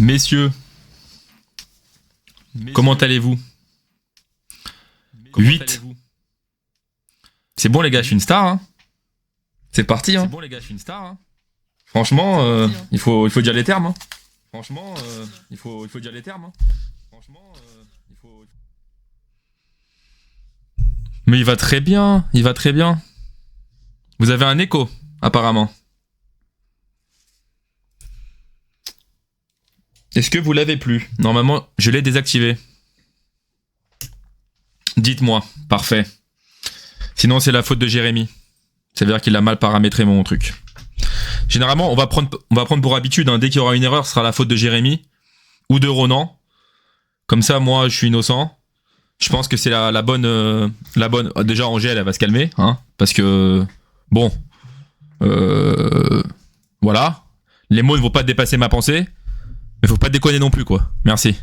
Messieurs, comment allez-vous? 8. C'est bon les gars, je suis une star. Hein. C'est parti. Hein. Franchement, il faut dire les termes. Hein. Il faut dire les termes. Hein. Mais il va très bien. Vous avez un écho, apparemment. Est-ce que vous l'avez plus? Normalement, je l'ai désactivé. Dites-moi. Parfait. Sinon, c'est la faute de Jérémy. Ça veut dire qu'il a mal paramétré mon truc. Généralement, on va prendre pour habitude, hein, dès qu'il y aura une erreur, ce sera la faute de Jérémy ou de Ronan. Comme ça, moi, je suis innocent. Je pense que c'est la bonne. Déjà, Angèle, elle va se calmer, hein, parce que bon, voilà. Les mots ne vont pas dépasser ma pensée. Mais faut pas déconner non plus, quoi. Merci.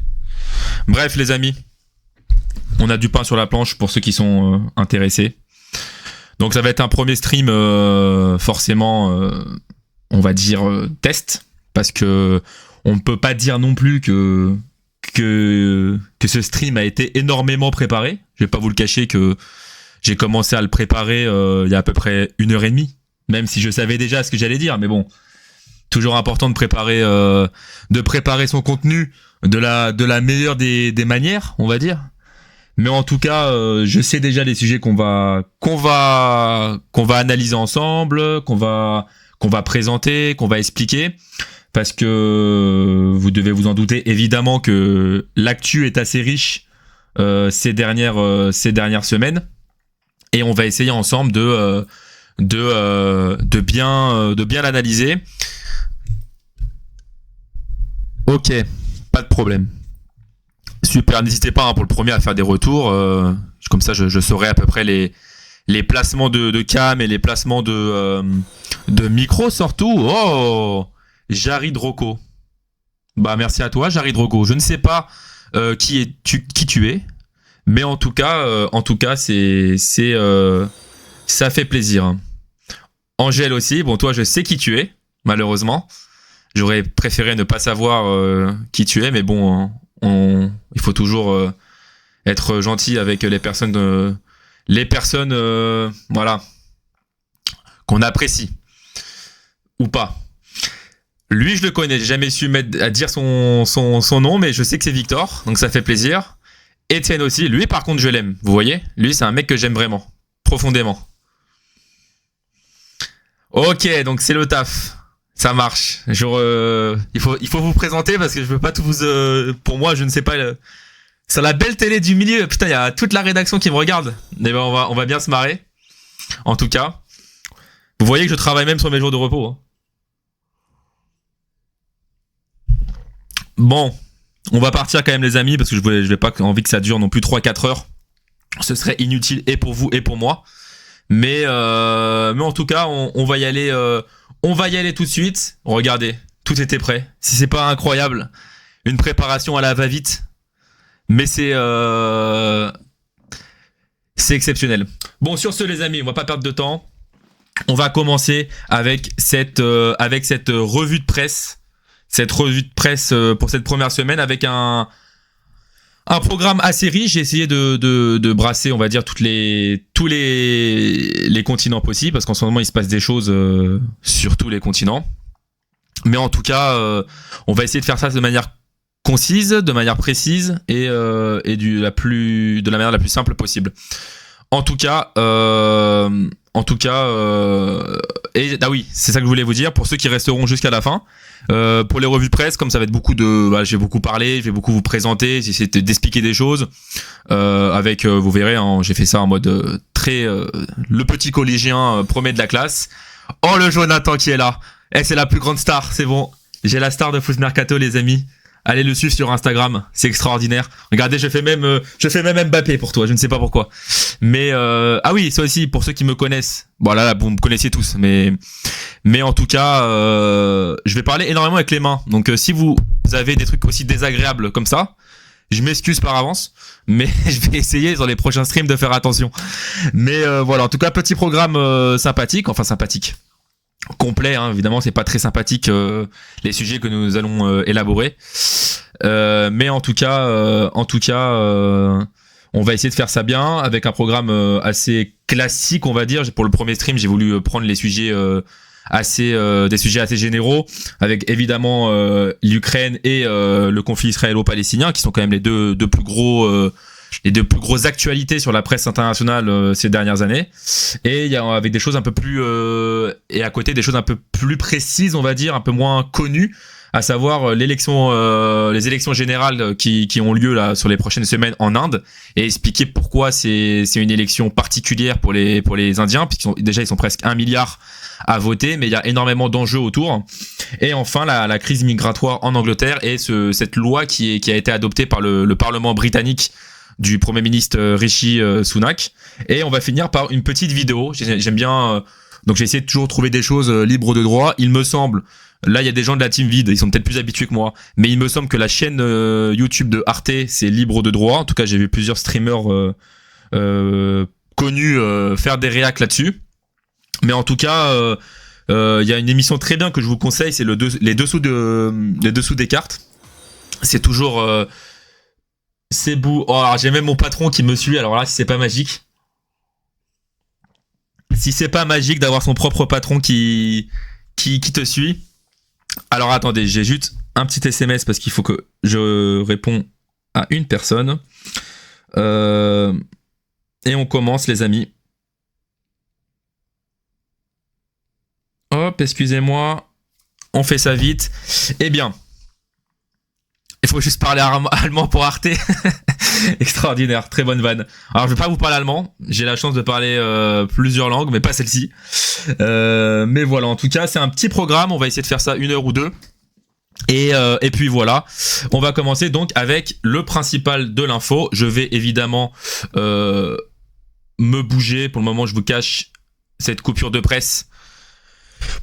Bref, les amis. On a du pain sur la planche pour ceux qui sont intéressés. Donc ça va être un premier stream, forcément, on va dire test. Parce que on ne peut pas dire non plus que ce stream a été énormément préparé. Je vais pas vous le cacher que j'ai commencé à le préparer il y a à peu près 1h30. Même si je savais déjà ce que j'allais dire, mais bon. Toujours important de préparer son contenu de la meilleure des manières, on va dire. Mais en tout cas, je sais déjà les sujets qu'on va analyser ensemble, qu'on va présenter, qu'on va expliquer, parce que vous devez vous en douter évidemment que l'actu est assez riche ces dernières semaines, et on va essayer ensemble de bien l'analyser. Ok, pas de problème. Super, n'hésitez pas, hein, pour le premier à faire des retours. Comme ça, je saurai à peu près les placements de cam et les placements de micro surtout. Oh, Jarid Rocco. Bah merci à toi, Jarid Rocco. Je ne sais pas qui tu es, mais en tout cas, ça fait plaisir. Angèle aussi. Bon, toi, je sais qui tu es, malheureusement. J'aurais préféré ne pas savoir qui tu es, mais bon, il faut toujours être gentil avec les personnes, voilà, qu'on apprécie ou pas. Lui, je le connais, j'ai jamais su mettre à dire son nom, mais je sais que c'est Victor, donc ça fait plaisir. Étienne aussi, lui par contre je l'aime, vous voyez, lui c'est un mec que j'aime vraiment, profondément. Ok, donc c'est le taf. Ça marche. Genre, il faut vous présenter parce que je veux pas tout vous. Pour moi, je ne sais pas. C'est la belle télé du milieu. Putain, il y a toute la rédaction qui me regarde. Mais ben, on va bien se marrer. En tout cas, vous voyez que je travaille même sur mes jours de repos. Hein. Bon, on va partir quand même, les amis, parce que je vais pas envie que ça dure non plus 3-4 heures. Ce serait inutile et pour vous et pour moi. Mais en tout cas, on va y aller. On va y aller tout de suite. Regardez, tout était prêt. Si c'est pas incroyable, une préparation à la va-vite, mais c'est exceptionnel. Bon, sur ce, les amis, on va pas perdre de temps. On va commencer avec cette revue de presse, pour cette première semaine, avec un programme assez riche. J'ai essayé de brasser, on va dire, tous les continents possibles, parce qu'en ce moment il se passe des choses sur tous les continents. Mais en tout cas, on va essayer de faire ça de manière concise, de manière précise et de la manière la plus simple possible. En tout cas, ah oui, c'est ça que je voulais vous dire pour ceux qui resteront jusqu'à la fin. Pour les revues de presse, comme ça va être beaucoup je vais beaucoup parler, je vais beaucoup vous présenter, j'essaie d'expliquer des choses. Vous verrez, hein, j'ai fait ça en mode très le petit collégien premier de la classe. Oh, le Jonathan qui est là. C'est la plus grande star, c'est bon. J'ai la star de Foot Mercato, les amis. Allez le suivre sur Instagram, c'est extraordinaire. Regardez, je fais même Mbappé pour toi, je ne sais pas pourquoi. Mais ah oui, ça aussi pour ceux qui me connaissent. Bon là vous me connaissiez tous, mais en tout cas, je vais parler énormément avec les mains. Donc si vous avez des trucs aussi désagréables comme ça, je m'excuse par avance, mais je vais essayer dans les prochains streams de faire attention. Mais voilà, en tout cas, petit programme sympathique. complet, hein, évidemment, c'est pas très sympathique les sujets que nous allons élaborer. Mais en tout cas, on va essayer de faire ça bien avec un programme assez classique, on va dire. Pour le premier stream, j'ai voulu prendre les sujets des sujets assez généraux, avec évidemment l'Ukraine et le conflit israélo-palestinien, qui sont quand même les deux plus grosses actualités sur la presse internationale ces dernières années. Et il y a avec des choses un peu plus et à côté des choses un peu plus précises, on va dire, un peu moins connues, à savoir les élections générales qui ont lieu là sur les prochaines semaines en Inde, et expliquer pourquoi c'est une élection particulière pour les Indiens, puisqu'ils ils sont presque 1 milliard à voter, mais il y a énormément d'enjeux autour. Et enfin la crise migratoire en Angleterre et cette loi qui a été adoptée par le Parlement britannique du Premier ministre Rishi Sunak. Et on va finir par une petite vidéo. J'aime bien, donc j'ai essayé de toujours trouver des choses libres de droit. Il me semble, là il y a des gens de la team Vide, ils sont peut-être plus habitués que moi, mais il me semble que la chaîne YouTube de Arte, c'est libre de droit. En tout cas, j'ai vu plusieurs streamers connus faire des réacs là-dessus. Mais en tout cas, y a une émission très bien que je vous conseille, c'est les dessous des cartes. C'est toujours c'est beau. Oh, alors j'ai même mon patron qui me suit. Alors là, si c'est pas magique, d'avoir son propre patron qui te suit. Alors attendez, j'ai juste un petit SMS parce qu'il faut que je réponds à une personne. Et on commence, les amis. Hop, excusez-moi. On fait ça vite. Eh bien, il faut juste parler allemand pour Arte. Extraordinaire, très bonne vanne. Alors je vais pas vous parler allemand, j'ai la chance de parler plusieurs langues, mais pas celle-ci. Mais voilà, en tout cas c'est un petit programme, on va essayer de faire ça 1 heure ou 2. Et puis voilà, on va commencer donc avec le principal de l'info. Je vais évidemment me bouger, pour le moment je vous cache cette coupure de presse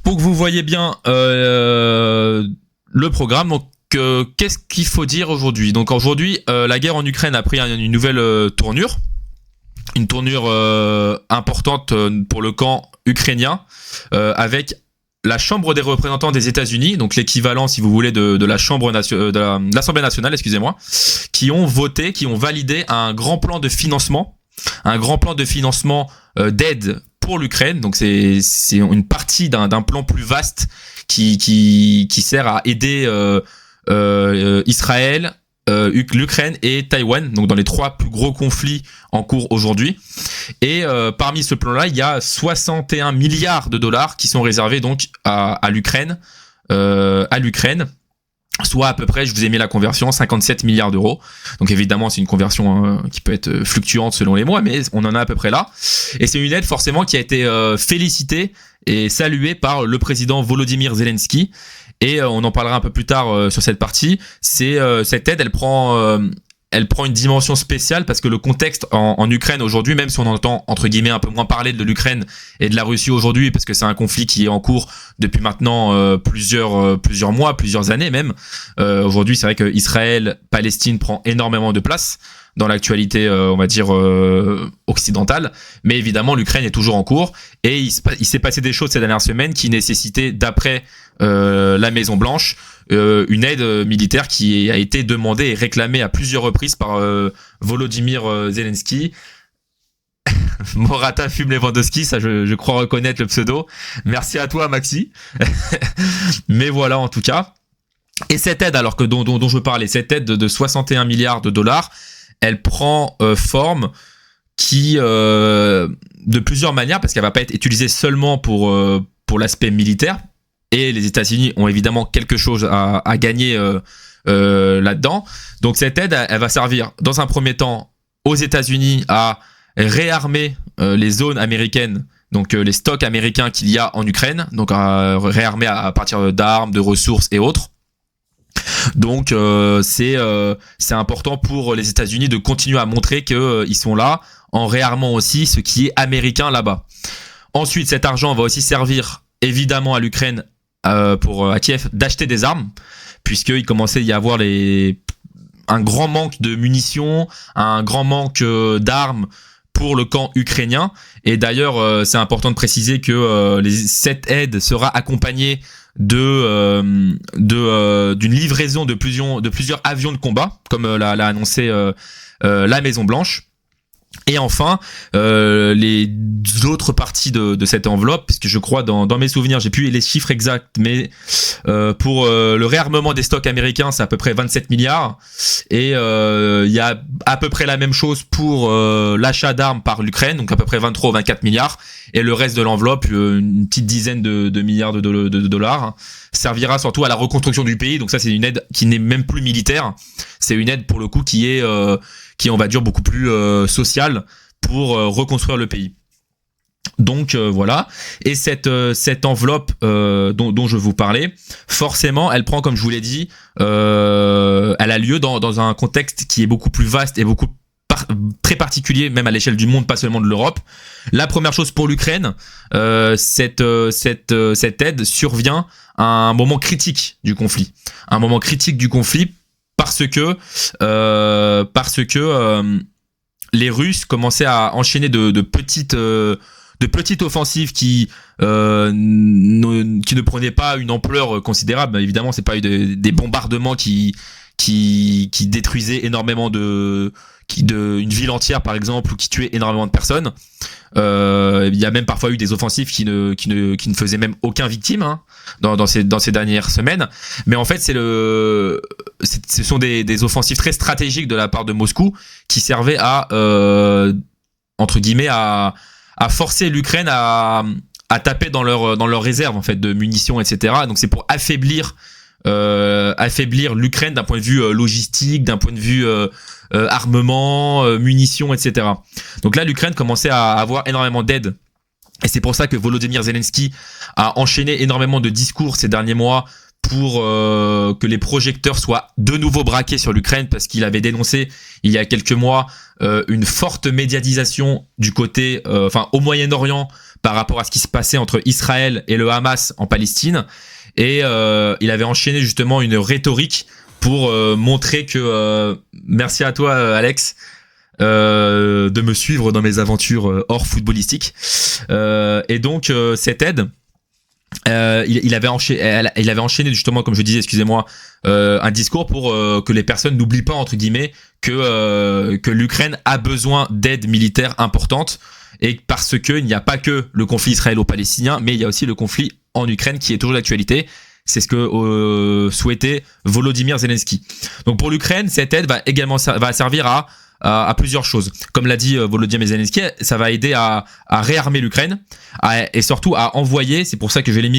pour que vous voyez bien le programme. Donc qu'est-ce qu'il faut dire aujourd'hui ? Donc aujourd'hui, la guerre en Ukraine a pris une nouvelle tournure. Une tournure importante pour le camp ukrainien, avec la Chambre des représentants des États-Unis, donc l'équivalent, si vous voulez, de la Chambre de l'Assemblée nationale, excusez-moi, qui ont validé un grand plan de financement, d'aide pour l'Ukraine. Donc c'est une partie d'un plan plus vaste qui sert à aider Israël, l'Ukraine et Taïwan, donc dans les 3 plus gros conflits en cours aujourd'hui. Et parmi ce plan-là, il y a 61 milliards de dollars qui sont réservés donc à l'Ukraine, soit à peu près, je vous ai mis la conversion, 57 milliards d'euros. Donc évidemment, c'est une conversion qui peut être fluctuante selon les mois, mais on en a à peu près là. Et c'est une aide forcément qui a été félicitée et saluée par le président Volodymyr Zelensky. Et on en parlera un peu plus tard sur cette partie. Cette aide, elle prend une dimension spéciale parce que le contexte en Ukraine aujourd'hui, même si on entend entre guillemets un peu moins parler de l'Ukraine et de la Russie aujourd'hui, parce que c'est un conflit qui est en cours depuis maintenant plusieurs mois, plusieurs années même. Aujourd'hui, c'est vrai que Israël-Palestine prend énormément de place dans l'actualité, on va dire occidentale, mais évidemment l'Ukraine est toujours en cours et il s'est passé des choses ces dernières semaines qui nécessitaient, d'après la Maison Blanche, une aide militaire qui a été demandée et réclamée à plusieurs reprises par Volodymyr Zelensky. Morata fume Lewandowski, ça je crois reconnaître le pseudo. Merci à toi Maxi. Mais voilà, en tout cas. Et cette aide, alors que dont je veux parler, cette aide de 61 milliards de dollars, elle prend forme qui de plusieurs manières, parce qu'elle va pas être utilisée seulement pour l'aspect militaire, et les États-Unis ont évidemment quelque chose à gagner là-dedans. Donc cette aide, elle va servir dans un premier temps aux États-Unis à réarmer les zones américaines, donc les stocks américains qu'il y a en Ukraine, donc à réarmer à partir d'armes, de ressources et autres. Donc c'est important pour les États-Unis de continuer à montrer qu'ils sont là en réarmant aussi ce qui est américain là-bas. Ensuite, cet argent va aussi servir évidemment à l'Ukraine, à Kiev, d'acheter des armes, puisqu'il commençait à y avoir un grand manque de munitions, un grand manque d'armes pour le camp ukrainien. Et d'ailleurs, c'est important de préciser que cette aide sera accompagnée d'une livraison de plusieurs avions de combat, comme l'a annoncé la Maison Blanche. Et enfin, les autres parties de cette enveloppe, puisque je crois dans mes souvenirs, j'ai plus les chiffres exacts, mais pour le réarmement des stocks américains, c'est à peu près 27 milliards. Et il y a à peu près la même chose pour l'achat d'armes par l'Ukraine, donc à peu près 23 ou 24 milliards. Et le reste de l'enveloppe, une petite dizaine de milliards de dollars, servira surtout à la reconstruction du pays. Donc ça, c'est une aide qui n'est même plus militaire. C'est une aide pour le coup qui est on va dire beaucoup plus sociale pour reconstruire le pays. Donc voilà. Et cette enveloppe dont je vous parlais, forcément, elle prend, comme je vous l'ai dit, elle a lieu dans un contexte qui est beaucoup plus vaste et beaucoup très particulier, même à l'échelle du monde, pas seulement de l'Europe. La première chose pour l'Ukraine, cette aide survient à un moment critique du conflit. Un moment critique du conflit parce que les Russes commençaient à enchaîner de petites offensives qui ne prenaient pas une ampleur considérable. Évidemment, c'est pas eu des bombardements qui détruisaient énormément une ville entière par exemple, ou qui tuaient énormément de personnes. Il y a même parfois eu des offensives qui ne faisaient même aucun victime, hein, dans ces dernières semaines. Mais en fait, ce sont des offensives très stratégiques de la part de Moscou qui servaient à entre guillemets à forcer l'Ukraine à taper dans leur réserve en fait de munitions, etc. Donc c'est pour affaiblir l'Ukraine d'un point de vue logistique, d'un point de vue armement, munitions, etc. Donc là, l'Ukraine commençait à avoir énormément d'aide. Et c'est pour ça que Volodymyr Zelensky a enchaîné énormément de discours ces derniers mois pour que les projecteurs soient de nouveau braqués sur l'Ukraine, parce qu'il avait dénoncé il y a quelques mois une forte médiatisation du côté, au Moyen-Orient par rapport à ce qui se passait entre Israël et le Hamas en Palestine. Et il avait enchaîné justement une rhétorique pour montrer que merci à toi Alex de me suivre dans mes aventures hors footballistiques. Et donc cette aide, il avait enchaîné justement, comme je disais, excusez-moi, un discours pour que les personnes n'oublient pas entre guillemets que l'Ukraine a besoin d'aide militaire importante, et parce que il n'y a pas que le conflit israélo-palestinien, mais il y a aussi le conflit en Ukraine qui est toujours d'actualité. C'est ce que souhaitait Volodymyr Zelensky. Donc pour l'Ukraine, cette aide va également servir à plusieurs choses. Comme l'a dit Volodymyr Zelensky, ça va aider à réarmer l'Ukraine et surtout à envoyer, c'est pour ça que j'ai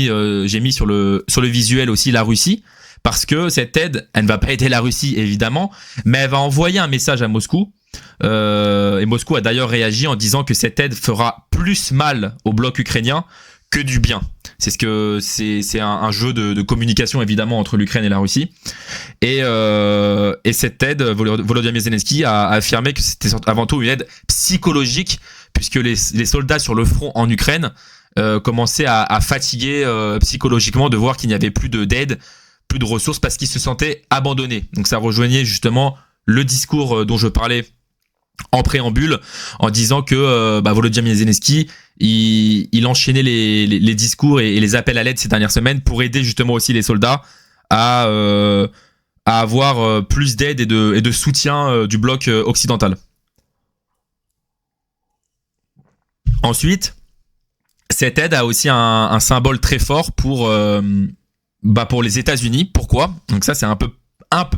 mis sur le visuel aussi la Russie, parce que cette aide, elle ne va pas aider la Russie évidemment, mais elle va envoyer un message à Moscou. Et Moscou a d'ailleurs réagi en disant que cette aide fera plus mal au bloc ukrainien que du bien. C'est un jeu de communication évidemment entre l'Ukraine et la Russie. Et cette aide, Volodymyr Zelensky a affirmé que c'était avant tout une aide psychologique, puisque les soldats sur le front en Ukraine commençaient à fatiguer psychologiquement de voir qu'il n'y avait plus d'aide, plus de ressources, parce qu'ils se sentaient abandonnés. Donc ça rejoignait justement le discours dont je parlais en préambule, en disant que Volodymyr Zelensky il enchaînait les discours et les appels à l'aide ces dernières semaines pour aider justement aussi les soldats à avoir plus d'aide et de soutien du bloc occidental. Ensuite, cette aide a aussi un symbole très fort pour les États-Unis. Pourquoi ? Donc ça, c'est un peu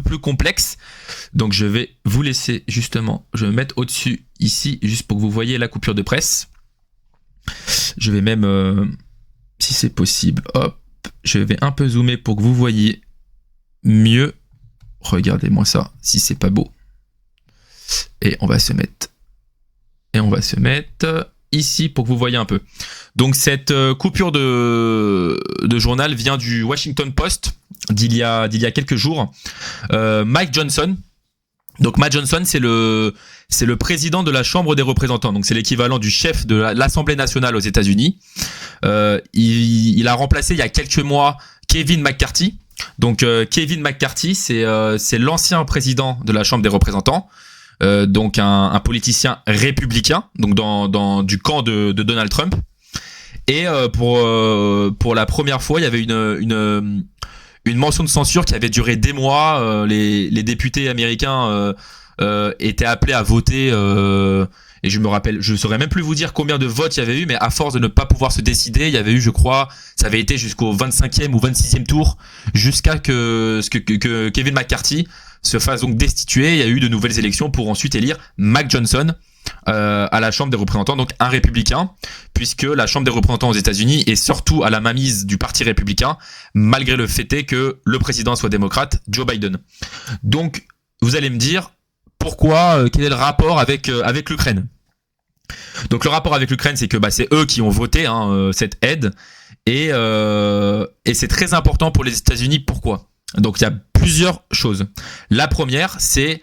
plus complexe. Donc je vais vous laisser justement, je vais me mettre au-dessus ici, juste pour que vous voyez la coupure de presse. Je vais même, si c'est possible, hop, je vais un peu zoomer pour que vous voyez mieux. Regardez-moi ça, si c'est pas beau. Et on va se mettre ici pour que vous voyez un peu. Donc cette coupure de journal vient du Washington Post d'il y a quelques jours. Mike Johnson. Donc Mike Johnson, c'est le président de la Chambre des représentants. Donc c'est l'équivalent du chef de l'Assemblée nationale aux États-Unis. Il a remplacé il y a quelques mois Kevin McCarthy. Donc Kevin McCarthy, c'est l'ancien président de la Chambre des représentants. donc un politicien républicain, donc dans du camp de Donald Trump. Et pour la première fois, il y avait une motion de censure qui avait duré des mois. Les députés américains étaient appelés à voter. Et je saurais même plus vous dire combien de votes il y avait eu, mais à force de ne pas pouvoir se décider, il y avait eu, je crois, ça avait été jusqu'au 25e ou 26e tour, jusqu'à que Kevin McCarthy se fasse donc destituer. Il y a eu de nouvelles élections pour ensuite élire Mac Johnson à la Chambre des représentants, donc un républicain, puisque la Chambre des représentants aux États-Unis est surtout à la mainmise du Parti républicain, malgré le fait est que le président soit démocrate, Joe Biden. Donc, vous allez me dire, pourquoi, quel est le rapport avec l'Ukraine? Donc le rapport avec l'Ukraine, c'est que c'est eux qui ont voté cette aide, et c'est très important pour les États-Unis. Pourquoi? Donc il y a plusieurs choses. La première, c'est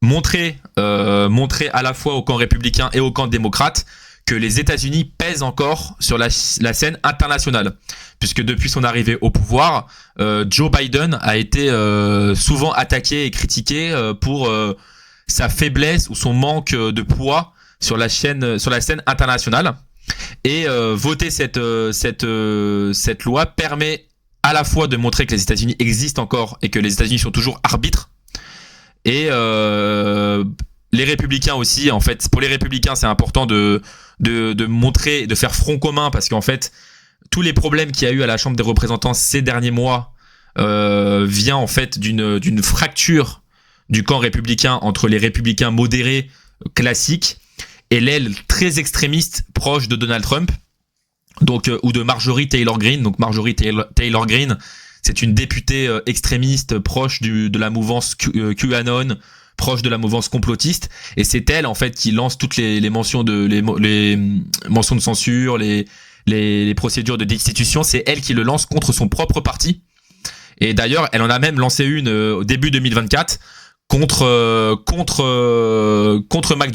montrer à la fois au camp républicain et au camp démocrate que les États-Unis pèsent encore sur la scène internationale, puisque depuis son arrivée au pouvoir, Joe Biden a été souvent attaqué et critiqué pour sa faiblesse ou son manque de poids sur la scène internationale. Et voter cette loi permet à la fois de montrer que les États-Unis existent encore et que les États-Unis sont toujours arbitres. Et les républicains aussi, en fait, pour les républicains, c'est important de montrer, de faire front commun, parce qu'en fait, tous les problèmes qu'il y a eu à la Chambre des représentants ces derniers mois vient en fait d'une fracture du camp républicain entre les républicains modérés classiques et l'aile très extrémiste proche de Donald Trump, donc ou de Marjorie Taylor Greene. Donc Marjorie Taylor Greene, c'est une députée extrémiste proche de la mouvance QAnon, proche de la mouvance complotiste, et c'est elle en fait qui lance toutes les mentions les mentions de censure, les procédures de destitution. C'est elle qui le lance contre son propre parti. Et d'ailleurs, elle en a même lancé une au début 2024 contre Mac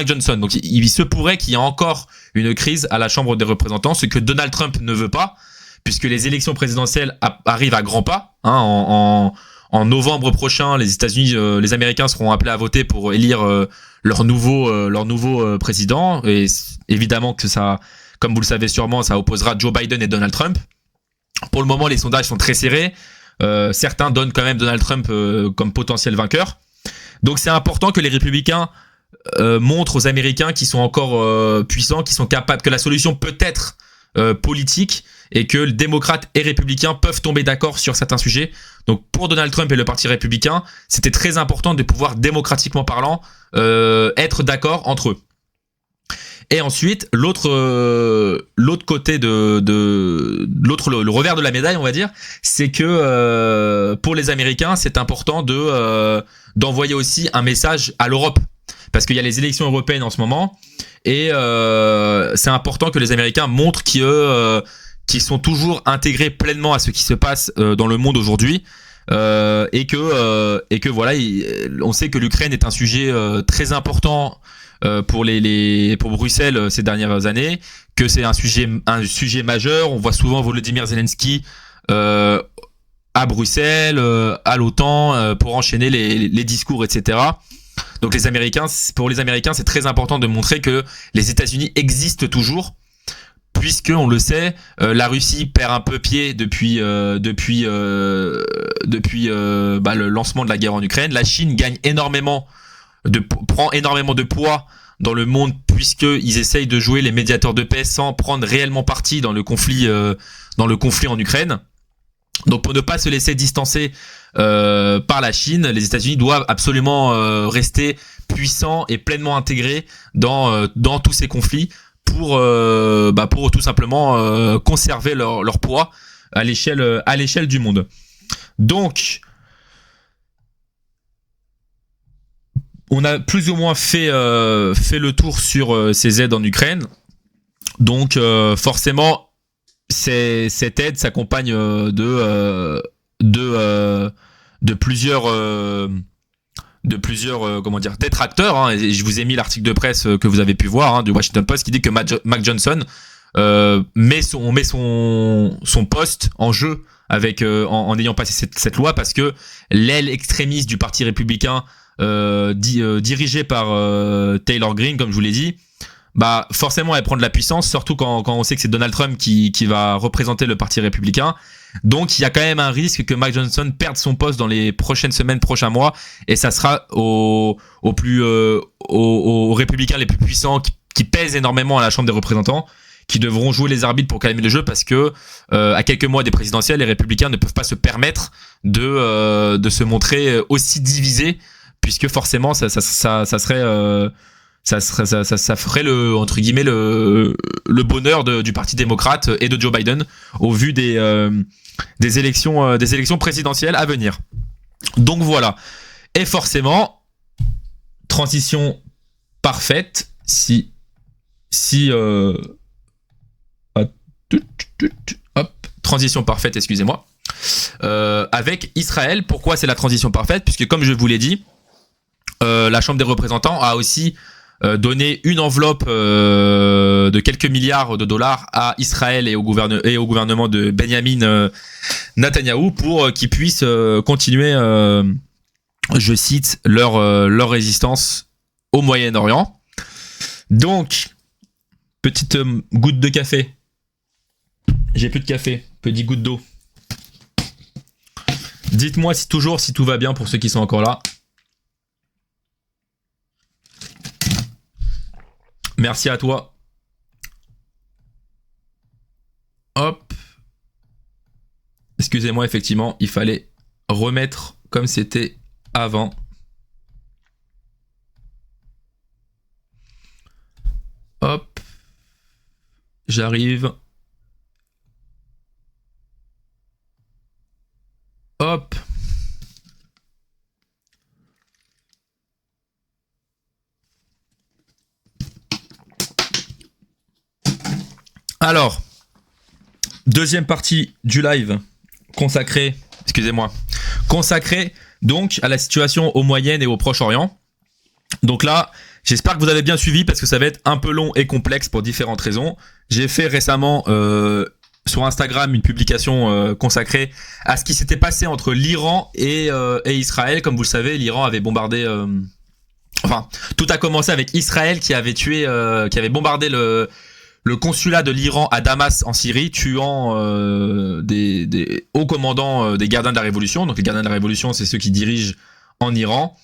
Johnson. Donc il se pourrait qu'il y ait encore une crise à la Chambre des représentants, ce que Donald Trump ne veut pas, puisque les élections présidentielles arrivent à grands pas. En novembre prochain, les États-Unis, les Américains seront appelés à voter pour élire leur nouveau président. Et évidemment que ça, comme vous le savez sûrement, ça opposera Joe Biden et Donald Trump. Pour le moment, les sondages sont très serrés. Certains donnent quand même Donald Trump comme potentiel vainqueur. Donc c'est important que les républicains montrent aux Américains qu'ils sont encore puissants, qu'ils sont capables, que la solution peut être politique, et que les démocrates et républicains peuvent tomber d'accord sur certains sujets. Donc pour Donald Trump et le Parti républicain, c'était très important de pouvoir, démocratiquement parlant, être d'accord entre eux. Et ensuite, l'autre côté le revers de la médaille, on va dire, c'est que pour les Américains, c'est important d'envoyer aussi un message à l'Europe, parce qu'il y a les élections européennes en ce moment, et c'est important que les Américains montrent qu'ils sont toujours intégrés pleinement à ce qui se passe dans le monde aujourd'hui, et que voilà, on sait que l'Ukraine est un sujet très important pour Bruxelles ces dernières années, que c'est un sujet majeur. On voit souvent Volodymyr Zelensky à Bruxelles, à l'OTAN, pour enchaîner les discours, etc. Donc pour les Américains, c'est très important de montrer que les États-Unis existent toujours, puisque on le sait, la Russie perd un peu pied depuis le lancement de la guerre en Ukraine. La Chine prend énormément de poids dans le monde, puisqu'ils essayent de jouer les médiateurs de paix sans prendre réellement parti dans le conflit en Ukraine. Donc pour ne pas se laisser distancer par la Chine, les États-Unis doivent absolument rester puissants et pleinement intégrés dans tous ces conflits pour tout simplement conserver leur poids à l'échelle du monde. Donc on a plus ou moins fait le tour sur ces aides en Ukraine. Donc forcément, cette aide s'accompagne de plusieurs détracteurs. Hein. Et je vous ai mis l'article de presse que vous avez pu voir, du Washington Post, qui dit que Mac Johnson met son poste en jeu en ayant passé cette loi, parce que l'aile extrémiste du Parti républicain dirigée par Taylor Greene, comme je vous l'ai dit, bah forcément elle prend de la puissance, surtout quand on sait que c'est Donald Trump qui va représenter le parti républicain. Donc il y a quand même un risque que Mike Johnson perde son poste dans les prochaines semaines, prochains mois, et ça sera aux républicains les plus puissants qui pèsent énormément à la Chambre des représentants, qui devront jouer les arbitres pour calmer le jeu, parce que à quelques mois des présidentielles, les républicains ne peuvent pas se permettre de se montrer aussi divisés, puisque forcément ça serait ça ferait entre guillemets le bonheur du parti démocrate et de Joe Biden au vu des élections présidentielles à venir. Donc voilà. Et forcément, transition parfaite transition parfaite, excusez-moi. Avec Israël. Pourquoi c'est la transition parfaite? Puisque comme je vous l'ai dit, la Chambre des représentants a aussi donné une enveloppe de quelques milliards de dollars à Israël et au gouvernement de Benjamin Netanyahou pour qu'ils puissent continuer, je cite, leur résistance au Moyen-Orient. Donc, petite goutte de café. J'ai plus de café, petite goutte d'eau. Dites-moi si tout va bien pour ceux qui sont encore là. Merci à toi. Hop. Excusez-moi, effectivement, il fallait remettre comme c'était avant. Hop. J'arrive. Hop. Alors, deuxième partie du live consacrée donc à la situation au Moyen et au Proche-Orient. Donc là, j'espère que vous avez bien suivi parce que ça va être un peu long et complexe pour différentes raisons. J'ai fait récemment sur Instagram une publication consacrée à ce qui s'était passé entre l'Iran et Israël. Comme vous le savez, l'Iran avait bombardé... Enfin, tout a commencé avec Israël qui avait bombardé le consulat de l'Iran à Damas en Syrie, tuant des hauts commandants des gardiens de la Révolution. Donc les gardiens de la Révolution, c'est ceux qui dirigent en Iran.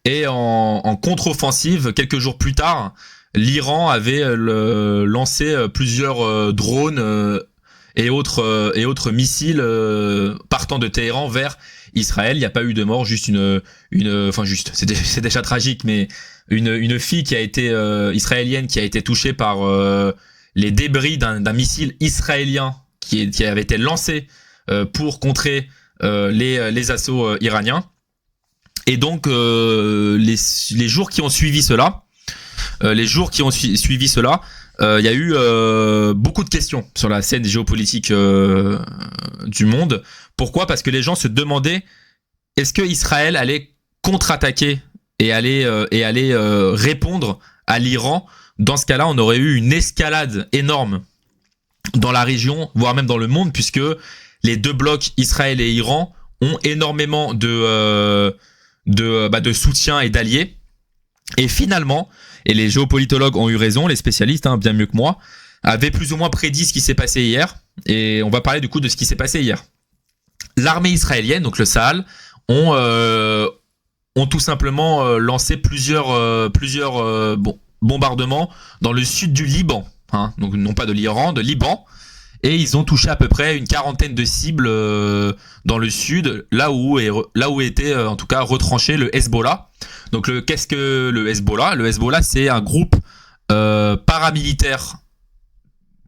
Et en contre-offensive, quelques jours plus tard, l'Iran avait lancé plusieurs drones et autres missiles partant de Téhéran vers Israël. Il n'y a pas eu de mort, juste c'est déjà tragique, mais une fille qui a été israélienne qui a été touchée par les débris d'un missile israélien qui avait été lancé pour contrer les assauts iraniens. Et donc les jours qui ont suivi cela, il y a eu beaucoup de questions sur la scène géopolitique du monde. Pourquoi? Parce que les gens se demandaient est-ce que Israël allait contre-attaquer et allait répondre à l'Iran. Dans ce cas-là, on aurait eu une escalade énorme dans la région, voire même dans le monde, puisque les deux blocs, Israël et Iran, ont énormément de soutien et d'alliés. Et finalement, et les géopolitologues ont eu raison, les spécialistes, bien mieux que moi, avaient plus ou moins prédit ce qui s'est passé hier. Et on va parler du coup de ce qui s'est passé hier. L'armée israélienne, donc le Sahel, ont tout simplement lancé plusieurs bombardements dans le sud du Liban, donc non pas de l'Iran, de Liban, et ils ont touché à peu près une quarantaine de cibles dans le sud, là où était en tout cas retranché le Hezbollah. Donc qu'est-ce que le Hezbollah? Le Hezbollah, c'est un groupe paramilitaire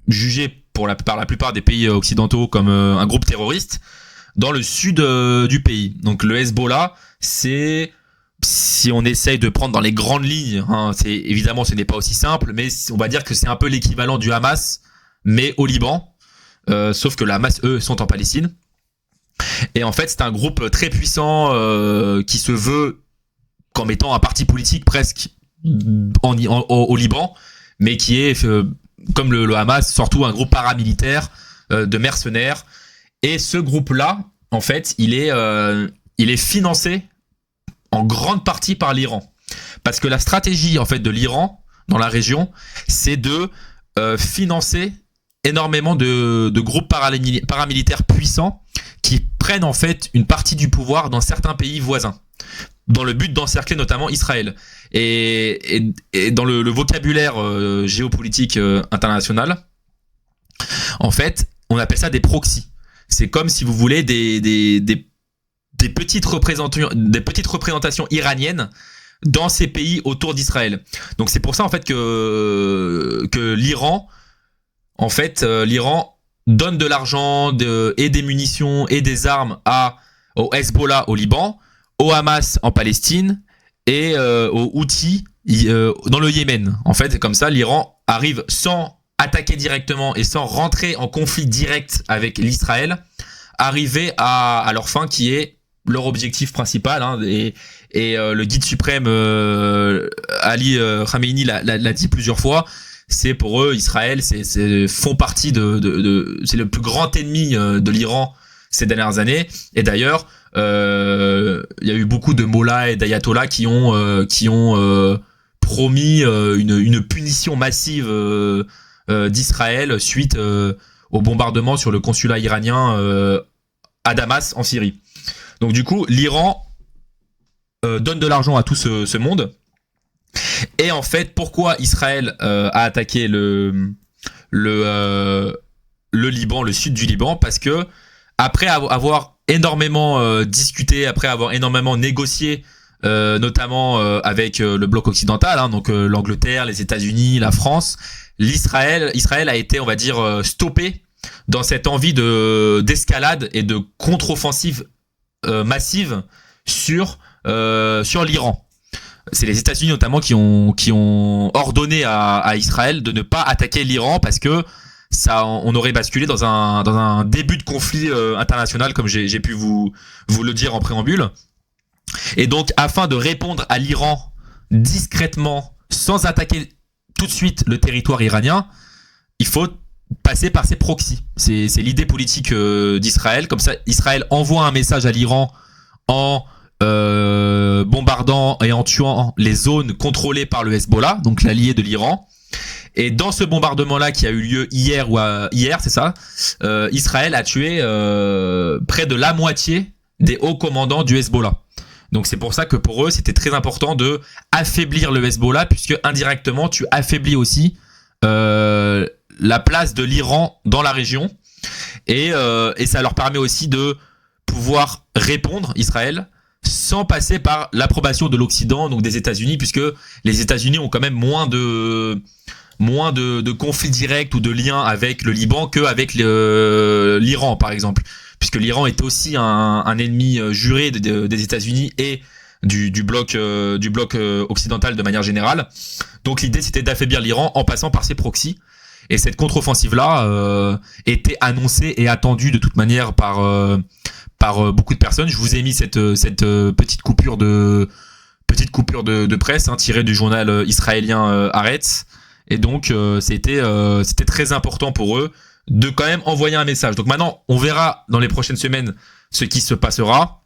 jugé par la plupart des pays occidentaux comme un groupe terroriste dans le sud du pays. Donc le Hezbollah, c'est, si on essaye de prendre dans les grandes lignes, c'est évidemment ce n'est pas aussi simple, mais on va dire que c'est un peu l'équivalent du Hamas, mais au Liban, sauf que le Hamas, eux, sont en Palestine. Et en fait, c'est un groupe très puissant qui se veut comme étant un parti politique presque au Liban, mais qui est, comme le Hamas, surtout un groupe paramilitaire de mercenaires. Et ce groupe-là, en fait, il est financé en grande partie par l'Iran. Parce que la stratégie en fait de l'Iran dans la région, c'est de financer énormément de groupes paramilitaires puissants qui prennent en fait une partie du pouvoir dans certains pays voisins, dans le but d'encercler notamment Israël. Et dans le vocabulaire géopolitique international, en fait, on appelle ça des proxys. C'est comme si vous voulez des petites représentations iraniennes dans ces pays autour d'Israël. Donc c'est pour ça en fait que l'Iran, en fait, l'Iran donne de l'argent et des munitions et des armes au Hezbollah au Liban, au Hamas en Palestine et aux Houthis dans le Yémen. En fait, comme ça, l'Iran arrive sans attaquer directement et sans rentrer en conflit direct avec l'Israël, arriver à leur fin qui est leur objectif principal, hein, et le guide suprême Ali Khamenei l'a dit plusieurs fois. C'est pour eux, Israël, font partie c'est le plus grand ennemi de l'Iran ces dernières années. Et d'ailleurs, il y a eu beaucoup de mollahs et d'ayatollahs qui ont promis une punition massive d'Israël suite au bombardement sur le consulat iranien à Damas en Syrie. Donc du coup, l'Iran donne de l'argent à tout ce monde. Et en fait, pourquoi Israël a attaqué le Liban, le sud du Liban? Parce que après avoir énormément discuté, après avoir énormément négocié, notamment avec le bloc occidental, hein, donc l'Angleterre, les États-Unis, la France, Israël a été, on va dire, stoppé dans cette envie d'escalade et de contre-offensive massive sur l'Iran. C'est les États-Unis notamment qui ont ordonné à Israël de ne pas attaquer l'Iran parce que on aurait basculé dans un début de conflit international, comme j'ai pu vous le dire en préambule. Et donc, afin de répondre à l'Iran discrètement, sans attaquer tout de suite le territoire iranien, il faut passer par ses proxys. C'est l'idée politique d'Israël. Comme ça, Israël envoie un message à l'Iran en bombardant et en tuant les zones contrôlées par le Hezbollah, donc l'allié de l'Iran. Et dans ce bombardement-là qui a eu lieu hier, c'est ça, Israël a tué près de la moitié des hauts commandants du Hezbollah. Donc c'est pour ça que pour eux, c'était très important de affaiblir le Hezbollah, puisque indirectement, tu affaiblis aussi la place de l'Iran dans la région. Et ça leur permet aussi de pouvoir répondre, Israël, sans passer par l'approbation de l'Occident, donc des États-Unis, puisque les États-Unis ont quand même moins de conflits directs ou de liens avec le Liban qu'avec l'Iran, par exemple. Puisque l'Iran est aussi un ennemi juré des États-Unis et du bloc occidental de manière générale. Donc l'idée, c'était d'affaiblir l'Iran en passant par ses proxys. Et cette contre-offensive-là était annoncée et attendue de toute manière par beaucoup de personnes. Je vous ai mis cette petite coupure de presse, hein, tirée du journal israélien Haaretz. Et donc c'était très important pour eux de quand même envoyer un message. Donc maintenant, on verra dans les prochaines semaines ce qui se passera.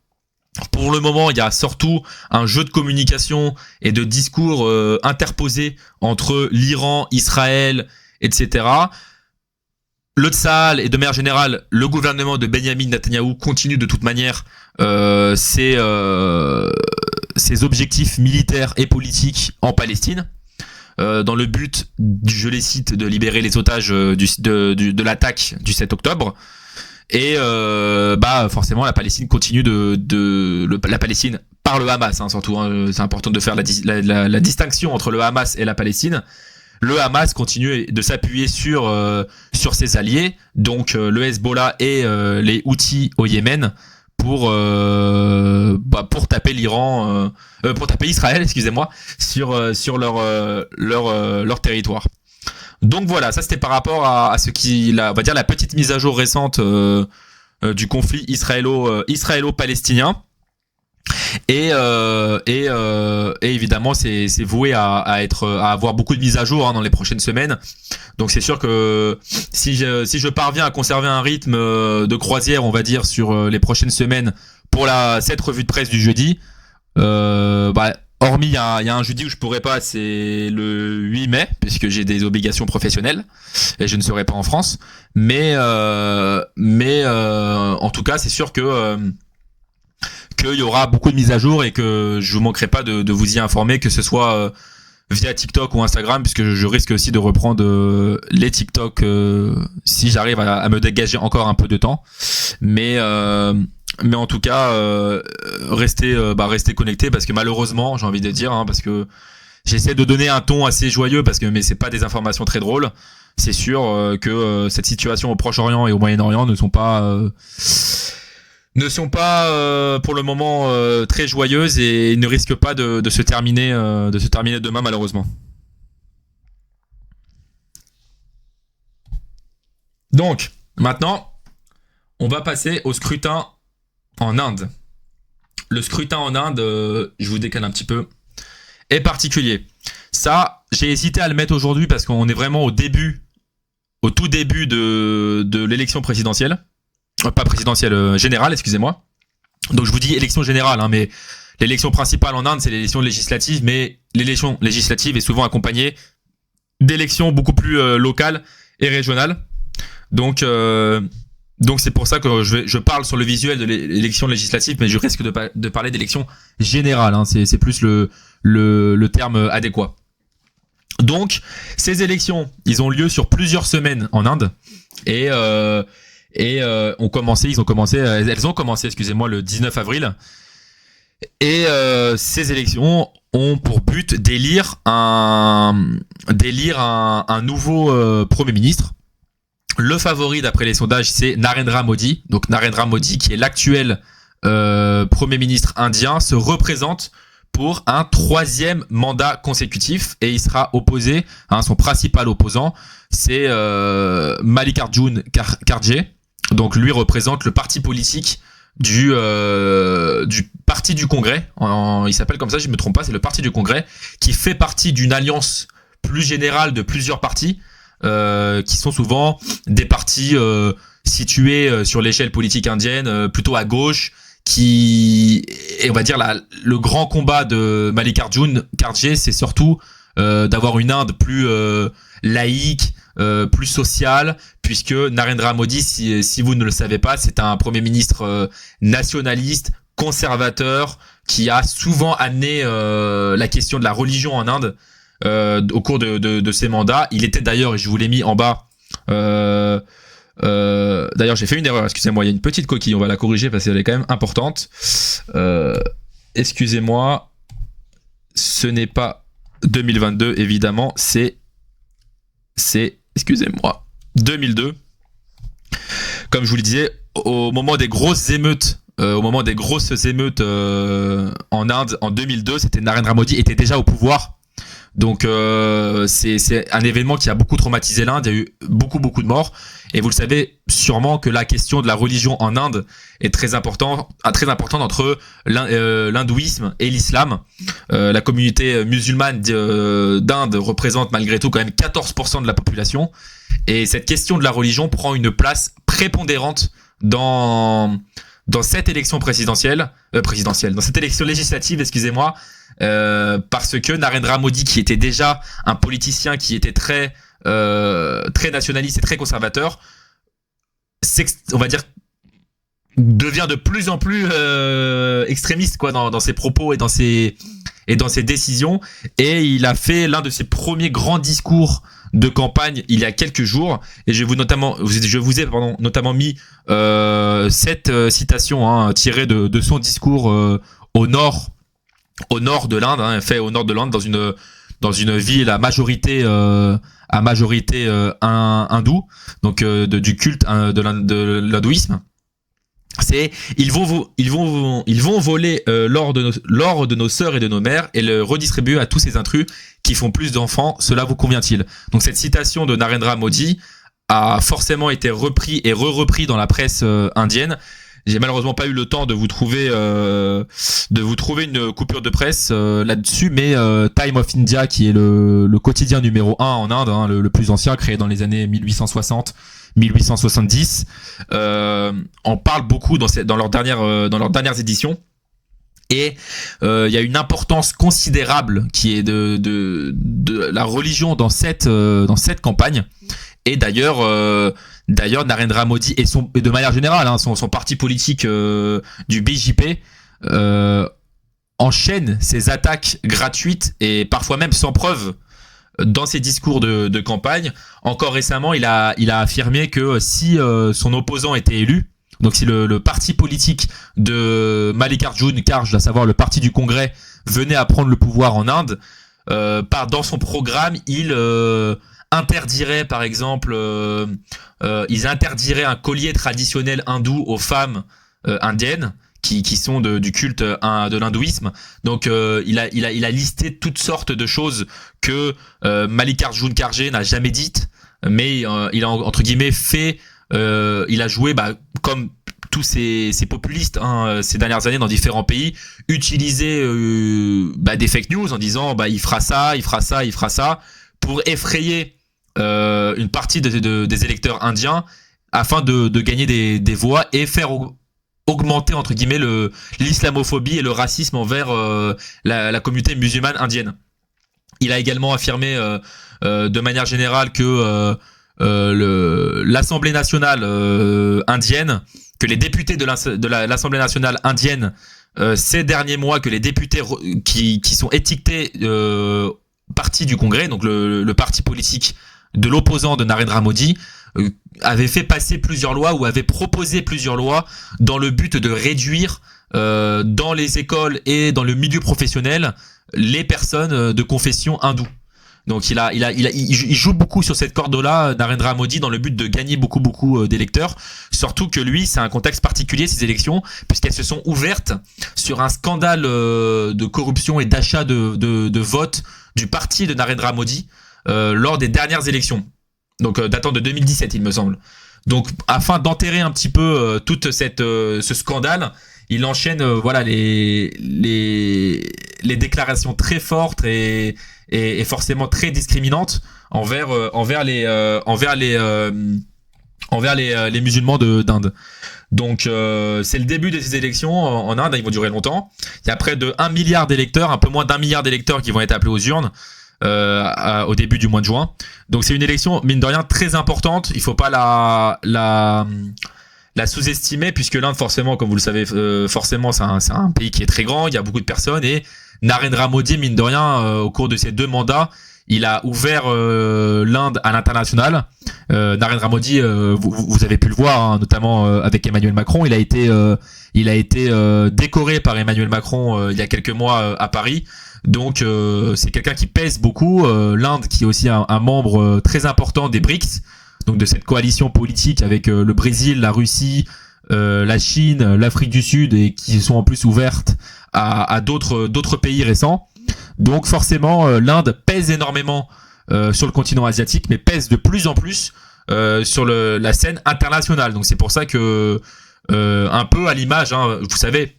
Pour le moment, il y a surtout un jeu de communication et de discours interposés entre l'Iran, Israël, etc. Le Tsahal et de manière générale, le gouvernement de Benyamin Netanyahou continue de toute manière ses objectifs militaires et politiques en Palestine, dans le but, je les cite, de libérer les otages de l'attaque du 7 octobre. Et forcément, la Palestine continue la Palestine par le Hamas, hein, surtout. Hein, c'est important de faire la distinction entre le Hamas et la Palestine. Le Hamas continue de s'appuyer sur ses alliés, donc le Hezbollah et les Houthis au Yémen, pour taper l'Iran, pour taper Israël, excusez-moi, sur leur territoire. Donc voilà, ça c'était par rapport à ce on va dire la petite mise à jour récente du conflit israélo-palestinien. Et évidemment, c'est voué à avoir beaucoup de mises à jour, hein, dans les prochaines semaines. Donc c'est sûr que si je parviens à conserver un rythme de croisière, on va dire, sur les prochaines semaines pour cette revue de presse du jeudi, Hormis, il y a un jeudi où je pourrais pas, c'est le 8 mai, puisque j'ai des obligations professionnelles et je ne serai pas en France. Mais en tout cas, c'est sûr que qu'il y aura beaucoup de mises à jour et que je vous manquerai pas de vous y informer, que ce soit via TikTok ou Instagram, puisque je risque aussi de reprendre les TikTok si j'arrive à me dégager encore un peu de temps. Mais en tout cas, restez connectés, parce que malheureusement, j'ai envie de dire, parce que j'essaie de donner un ton assez joyeux, mais c'est pas des informations très drôles. C'est sûr que cette situation au Proche-Orient et au Moyen-Orient ne sont pas pour le moment très joyeuses et ne risquent pas de se terminer demain, malheureusement. Donc, maintenant, on va passer au scrutin en Inde. Le scrutin en Inde, je vous décale un petit peu, est particulier. Ça, j'ai hésité à le mettre aujourd'hui parce qu'on est vraiment au tout début de l'élection présidentielle. Pas présidentielle, générale, excusez-moi. Donc je vous dis élection générale, mais l'élection principale en Inde, c'est l'élection législative, mais l'élection législative est souvent accompagnée d'élections beaucoup plus locales et régionales. Donc c'est pour ça que je parle sur le visuel de l'élection législative, mais je risque de parler d'élection générale. C'est plus le terme adéquat. Donc ces élections, ils ont lieu sur plusieurs semaines en Inde et elles ont commencé, excusez-moi, le 19 avril. Et ces élections ont pour but d'élire un nouveau Premier ministre. Le favori d'après les sondages, c'est Narendra Modi. Donc Narendra Modi, qui est l'actuel Premier ministre indien, se représente pour un 3e mandat consécutif et il sera opposé à son principal opposant, c'est Mallikarjun Kharge. Donc lui représente le parti politique du parti du Congrès. Il s'appelle comme ça, je ne me trompe pas, c'est le parti du Congrès, qui fait partie d'une alliance plus générale de plusieurs partis, qui sont souvent des partis situés sur l'échelle politique indienne, plutôt à gauche, et on va dire le grand combat de Mallikarjun Kharge, c'est surtout d'avoir une Inde plus laïque, plus sociale, puisque Narendra Modi, si vous ne le savez pas, c'est un Premier ministre nationaliste, conservateur, qui a souvent amené la question de la religion en Inde au cours de ses mandats. Il était d'ailleurs, et je vous l'ai mis en bas, d'ailleurs j'ai fait une erreur, excusez-moi, il y a une petite coquille, on va la corriger parce qu'elle est quand même importante. Excusez-moi, ce n'est pas 2022 évidemment, c'est excusez-moi, 2002. Comme je vous le disais, au moment des grosses émeutes en Inde en 2002, c'était Narendra Modi était déjà au pouvoir. Donc c'est un événement qui a beaucoup traumatisé l'Inde, il y a eu beaucoup de morts, et vous le savez sûrement que la question de la religion en Inde est très importante entre l'hindouisme et l'islam. La communauté musulmane d'Inde représente malgré tout quand même 14% de la population, et cette question de la religion prend une place prépondérante dans cette élection dans cette élection législative, excusez-moi, parce que Narendra Modi, qui était déjà un politicien qui était très nationaliste et très conservateur, on va dire devient de plus en plus extrémiste dans ses propos et dans ses décisions, et il a fait l'un de ses premiers grands discours de campagne il y a quelques jours, et je vous ai notamment mis cette citation tirée de son discours au nord de l'Inde, fait au nord de l'Inde, dans une ville à majorité hindoue, donc du culte de l'hindouisme. C'est ils vont voler l'or de nos sœurs et de nos mères et le redistribuer à tous ces intrus qui font plus d'enfants, cela vous convient-il? Donc cette citation de Narendra Modi a forcément été repris et re-repris dans la presse indienne. J'ai malheureusement pas eu le temps de vous trouver une coupure de presse là-dessus, mais Time of India, qui est le quotidien numéro 1 en Inde, le plus ancien, créé dans les années 1860-1870, en parle beaucoup dans leurs dernières éditions. Et il y a une importance considérable qui est de la religion dans cette campagne. Et d'ailleurs Narendra Modi et de manière générale son parti politique du BJP enchaîne ses attaques gratuites et parfois même sans preuve dans ses discours de campagne. Encore récemment, il a affirmé que si son opposant était élu, donc si le parti politique de Mallikarjun Kharge, à savoir le parti du Congrès, venait à prendre le pouvoir en Inde, dans son programme, il interdirait par exemple, ils interdiraient un collier traditionnel hindou aux femmes indiennes qui sont du culte de l'hindouisme. Donc il a listé toutes sortes de choses que Mallikarjun Kharge n'a jamais dites, mais il a entre guillemets fait. Il a joué comme tous ces populistes ces dernières années dans différents pays, utiliser des fake news en disant il fera ça, il fera ça, il fera ça, pour effrayer une partie des électeurs indiens afin de gagner des voix et faire augmenter entre guillemets l'islamophobie et le racisme envers la communauté musulmane indienne. Il a également affirmé de manière générale que l'Assemblée nationale indienne, que les députés de l'Assemblée nationale indienne ces derniers mois, que les députés qui sont étiquetés parti du Congrès, donc le parti politique de l'opposant de Narendra Modi, avait fait passer plusieurs lois ou avait proposé plusieurs lois dans le but de réduire dans les écoles et dans le milieu professionnel les personnes de confession hindoue. Donc il joue beaucoup sur cette corde-là, Narendra Modi, dans le but de gagner beaucoup d'électeurs. Surtout que lui, c'est un contexte particulier, ces élections, puisqu'elles se sont ouvertes sur un scandale de corruption et d'achat de votes du parti de Narendra Modi lors des dernières élections. Donc datant de 2017, il me semble. Donc afin d'enterrer un petit peu toute ce scandale, il enchaîne les déclarations très fortes et forcément très discriminantes envers les musulmans d'Inde. Donc c'est le début de ces élections en Inde, ils vont durer longtemps. Il y a près de 1 milliard d'électeurs, un peu moins d'1 milliard d'électeurs qui vont être appelés aux urnes au début du mois de juin. Donc c'est une élection mine de rien très importante. Il faut pas la sous-estimer, puisque l'Inde, forcément, comme vous le savez, forcément c'est un pays qui est très grand, il y a beaucoup de personnes, et Narendra Modi, mine de rien, au cours de ses 2 mandats, il a ouvert l'Inde à l'international. Narendra Modi, vous avez pu le voir, notamment avec Emmanuel Macron, il a été décoré par Emmanuel Macron il y a quelques mois à Paris. Donc c'est quelqu'un qui pèse beaucoup. L'Inde, qui est aussi un membre très important des BRICS, donc de cette coalition politique avec le Brésil, la Russie, la Chine, l'Afrique du Sud, et qui sont en plus ouvertes à d'autres pays récents. Donc forcément, l'Inde pèse énormément sur le continent asiatique, mais pèse de plus en plus sur la scène internationale. Donc c'est pour ça que un peu à l'image, vous savez,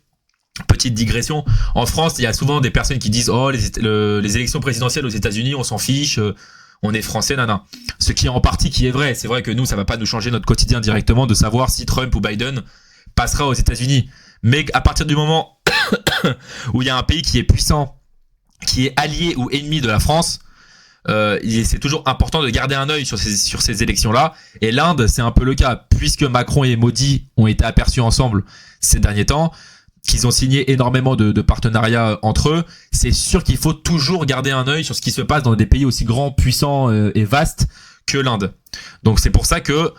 petite digression, en France, il y a souvent des personnes qui disent les élections présidentielles aux États-Unis, on s'en fiche, on est français, nana. Ce qui est en partie qui est vrai. C'est vrai que nous, ça va pas nous changer notre quotidien directement de savoir si Trump ou Biden passera aux États-Unis. Mais à partir du moment où il y a un pays qui est puissant, qui est allié ou ennemi de la France, c'est toujours important de garder un œil sur ces élections-là. Et l'Inde, c'est un peu le cas, puisque Macron et Modi ont été aperçus ensemble ces derniers temps, qu'ils ont signé énormément de partenariats entre eux. C'est sûr qu'il faut toujours garder un œil sur ce qui se passe dans des pays aussi grands, puissants et vastes que l'Inde. Donc c'est pour ça que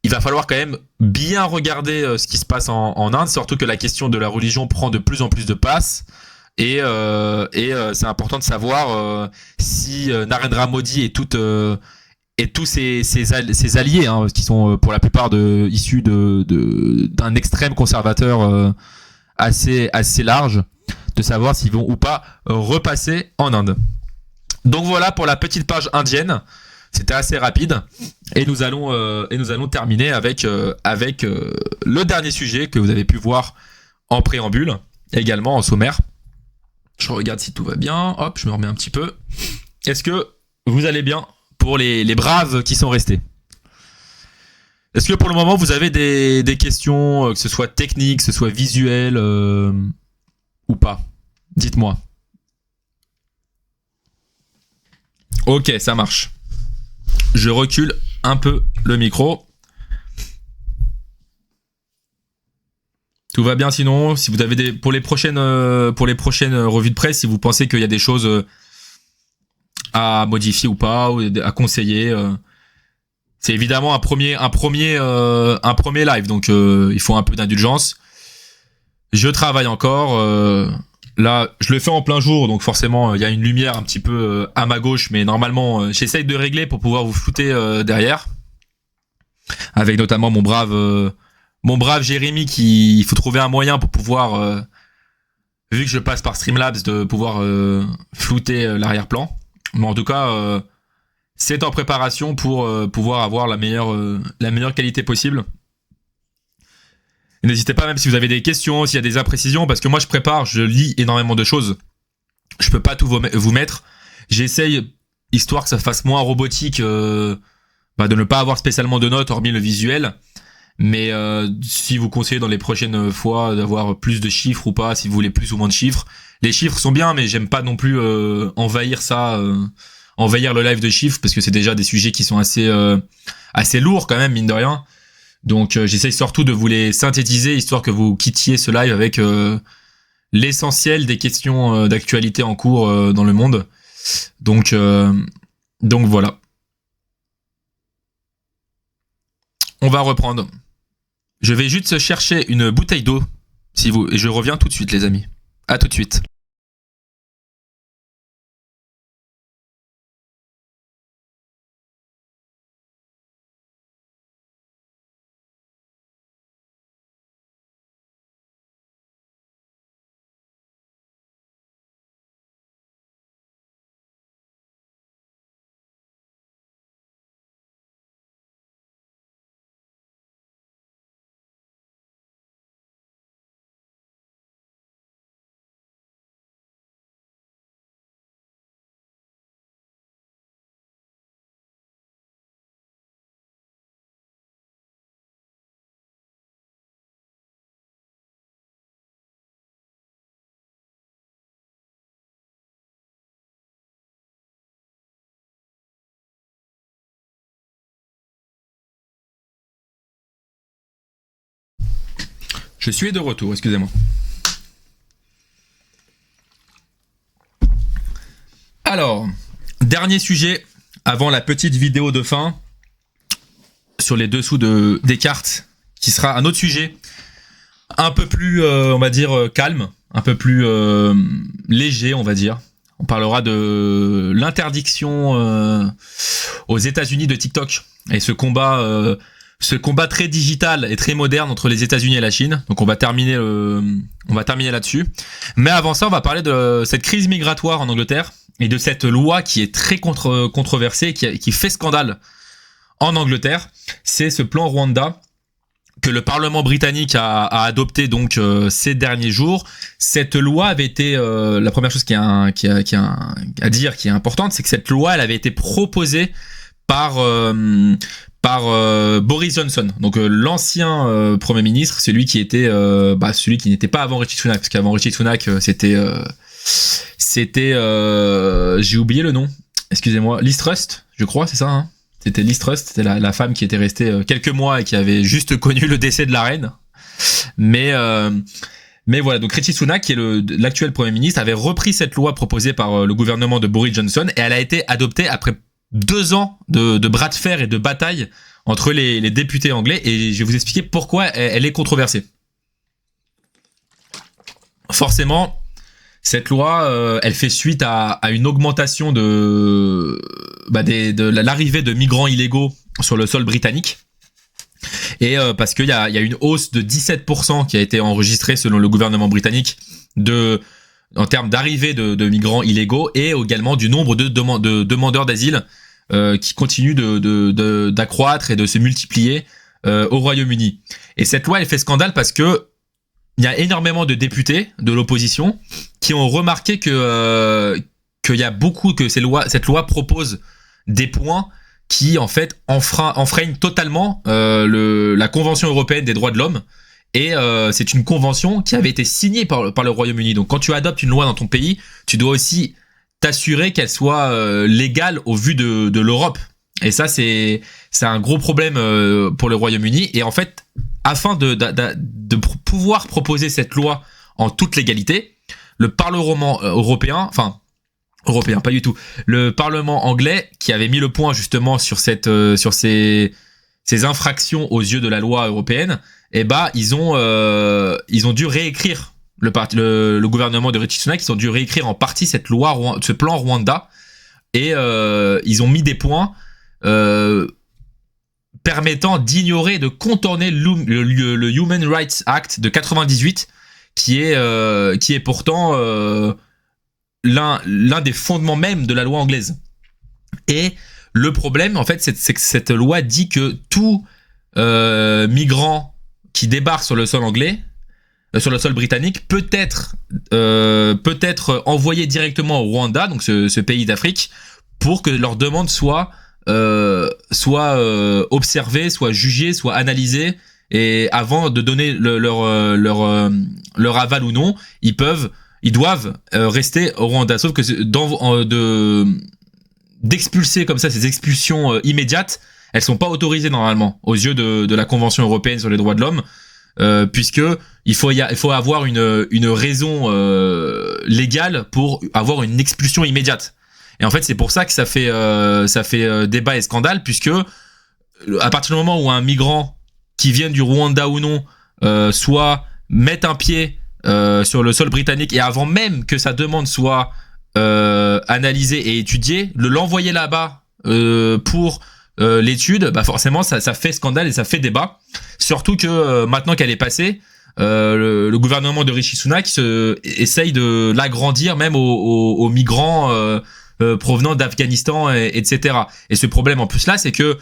il va falloir quand même bien regarder ce qui se passe en Inde, surtout que la question de la religion prend de plus en plus de place. Et c'est important de savoir si Narendra Modi et tous ses alliés, qui sont pour la plupart issus d'un extrême conservateur assez large, de savoir s'ils vont ou pas repasser en Inde. Donc voilà pour la petite page indienne. C'était assez rapide, et nous allons terminer avec le dernier sujet que vous avez pu voir en préambule, également en sommaire. Je regarde si tout va bien. Hop, je me remets un petit peu. Est-ce que vous allez bien pour les braves qui sont restés? Est-ce que pour le moment vous avez des questions, que ce soit techniques, que ce soit visuelles, ou pas? Dites-moi. Ok, ça marche. Je recule un peu le micro. Tout va bien sinon. Si vous avez des pour les prochaines revues de presse, si vous pensez qu'il y a des choses à modifier ou pas, ou à conseiller, c'est évidemment un premier live, donc il faut un peu d'indulgence. Je travaille encore. Là, je le fais en plein jour, donc forcément, il y a une lumière un petit peu à ma gauche, mais normalement, j'essaye de régler pour pouvoir vous flouter derrière, avec notamment mon brave Jérémy il faut trouver un moyen pour pouvoir, vu que je passe par Streamlabs, de pouvoir flouter l'arrière-plan. Mais en tout cas, c'est en préparation pour pouvoir avoir la meilleure qualité possible. N'hésitez pas, même si vous avez des questions, s'il y a des imprécisions, parce que moi je prépare, je lis énormément de choses. Je peux pas tout vous mettre. J'essaye, histoire que ça fasse moins robotique, de ne pas avoir spécialement de notes, hormis le visuel. Mais si vous conseillez dans les prochaines fois d'avoir plus de chiffres ou pas, si vous voulez plus ou moins de chiffres, les chiffres sont bien, mais j'aime pas non plus envahir le live de chiffres, parce que c'est déjà des sujets qui sont assez lourds quand même, mine de rien. Donc j'essaye surtout de vous les synthétiser, histoire que vous quittiez ce live avec l'essentiel des questions d'actualité en cours dans le monde. Donc voilà. On va reprendre. Je vais juste chercher une bouteille d'eau, et je reviens tout de suite, les amis. À tout de suite. Je suis de retour, excusez-moi. Alors, dernier sujet avant la petite vidéo de fin sur les dessous des cartes, qui sera un autre sujet un peu plus, on va dire, calme, un peu plus léger, on va dire. On parlera de l'interdiction aux États-Unis de TikTok et ce combat très digital et très moderne entre les États-Unis et la Chine. Donc on va terminer là-dessus. Mais avant ça, on va parler de cette crise migratoire en Angleterre et de cette loi qui est très controversée, qui fait scandale en Angleterre. C'est ce plan Rwanda que le Parlement britannique a adopté donc ces derniers jours. Cette loi avait été la première chose qui est importante, c'est que cette loi, elle avait été proposée par Boris Johnson, donc l'ancien Premier ministre, celui qui n'était pas avant Rishi Sunak, parce qu'avant Rishi Sunak c'était j'ai oublié le nom, excusez-moi, Liz Truss, je crois, c'est ça, hein. C'était Liz Truss, c'était la femme qui était restée quelques mois et qui avait juste connu le décès de la reine. Mais voilà, donc Rishi Sunak, qui est l'actuel Premier ministre, avait repris cette loi proposée par le gouvernement de Boris Johnson, et elle a été adoptée après 2 ans de bras de fer et de bataille entre les députés anglais, et je vais vous expliquer pourquoi elle est controversée. Forcément, cette loi, elle fait suite à une augmentation de l'arrivée de migrants illégaux sur le sol britannique. Et parce qu'il y a une hausse de 17% qui a été enregistrée selon le gouvernement britannique en termes d'arrivée de migrants illégaux, et également du nombre de demandeurs d'asile qui continue d'accroître et de se multiplier au Royaume-Uni. Et cette loi, elle fait scandale parce que il y a énormément de députés de l'opposition qui ont remarqué que cette loi propose des points qui en fait enfreignent totalement la Convention européenne des droits de l'homme, Et c'est une convention qui avait été signée par le Royaume-Uni. Donc quand tu adoptes une loi dans ton pays, tu dois aussi t'assurer qu'elle soit légale au vu de l'Europe. Et ça, c'est un gros problème pour le Royaume-Uni. Et en fait, afin de pouvoir proposer cette loi en toute légalité, le Parlement européen, pas du tout, le Parlement anglais, qui avait mis le point justement sur ces infractions aux yeux de la loi européenne, ils ont dû réécrire le gouvernement de Rishi Sunak, ils ont dû réécrire en partie cette loi, ce plan Rwanda, et ils ont mis des points permettant d'ignorer, de contourner le Human Rights Act de 98, qui est pourtant l'un des fondements même de la loi anglaise. Et le problème, en fait, c'est que cette loi dit que tout migrant qui débarque sur le sol anglais, sur le sol britannique, peut être envoyé directement au Rwanda, donc ce pays d'Afrique, pour que leur demande soit observée, soit jugée, soit analysée, et avant de donner leur aval ou non, ils doivent rester au Rwanda. Sauf que d'expulser comme ça, ces expulsions immédiates, elles sont pas autorisées normalement aux yeux de la Convention européenne sur les droits de l'homme, puisque il faut avoir une raison légale pour avoir une expulsion immédiate. Et en fait, c'est pour ça que ça fait débat et scandale, puisque à partir du moment où un migrant qui vient du Rwanda ou non soit mettre un pied sur le sol britannique, et avant même que sa demande soit analysée et étudiée, l'envoyer là-bas pour l'étude, forcément ça fait scandale et ça fait débat. Surtout que maintenant qu'elle est passée, le gouvernement de Rishi Sunak essaye de l'agrandir même aux migrants provenant d'Afghanistan, etc. Et ce problème en plus là, c'est que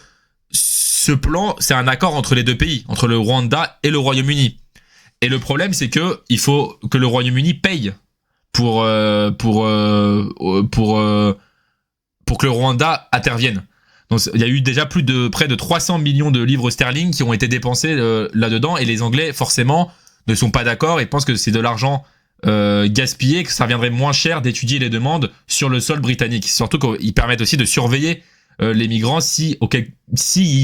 ce plan, c'est un accord entre les deux pays, entre le Rwanda et le Royaume-Uni. Et le problème, c'est que il faut que le Royaume-Uni paye pour que le Rwanda intervienne. Donc il y a eu déjà près de 300 millions de livres sterling qui ont été dépensés là-dedans, et les Anglais forcément ne sont pas d'accord et pensent que c'est de l'argent gaspillé, que ça reviendrait moins cher d'étudier les demandes sur le sol britannique. Surtout qu'ils permettent aussi de surveiller les migrants s'il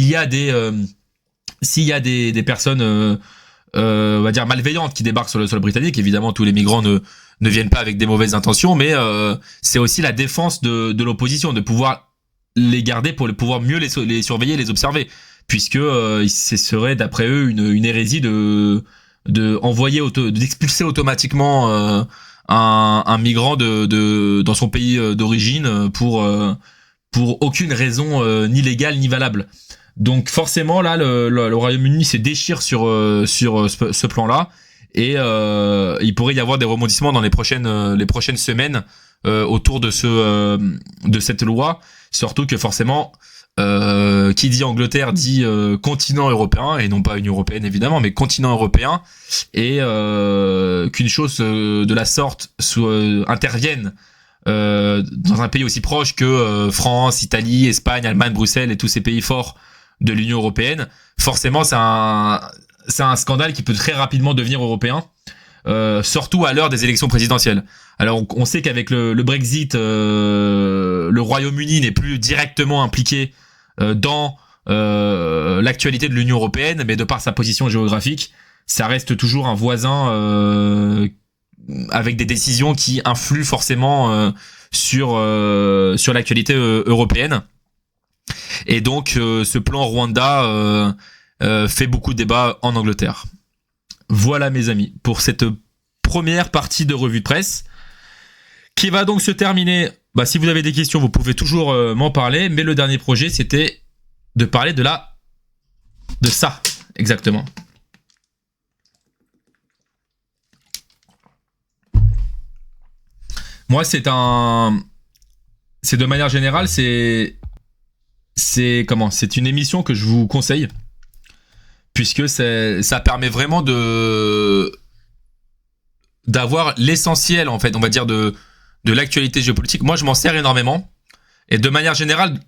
y a des personnes on va dire malveillantes qui débarquent sur le sol britannique. Évidemment, tous les migrants ne viennent pas avec des mauvaises intentions, mais c'est aussi la défense de l'opposition, de pouvoir les garder pour pouvoir mieux les surveiller, les observer, puisque ce serait d'après eux une hérésie d'expulser automatiquement un migrant dans son pays d'origine pour aucune raison ni légale ni valable. Donc forcément là le Royaume-Uni se déchire sur ce plan-là, et il pourrait y avoir des rebondissements dans les prochaines semaines autour de cette loi, surtout que forcément qui dit Angleterre dit continent européen, et non pas Union européenne évidemment, mais continent européen, et qu'une chose de la sorte intervienne dans un pays aussi proche que France, Italie, Espagne, Allemagne, Bruxelles et tous ces pays forts de l'Union européenne, forcément c'est un scandale qui peut très rapidement devenir européen, surtout à l'heure des élections présidentielles. Alors on sait qu'avec le Brexit, le Royaume-Uni n'est plus directement impliqué dans l'actualité de l'Union européenne, mais de par sa position géographique, ça reste toujours un voisin avec des décisions qui influent forcément sur l'actualité européenne. Et donc ce plan Rwanda fait beaucoup de débats en Angleterre. Voilà mes amis, pour cette première partie de revue de presse, qui va donc se terminer. Si vous avez des questions, vous pouvez toujours m'en parler, mais le dernier projet, c'était de parler de ça, exactement. Moi, c'est de manière générale, c'est une émission que je vous conseille, puisque ça permet vraiment d'avoir l'essentiel, en fait, on va dire, de l'actualité géopolitique. Moi, je m'en sers énormément, et de manière générale,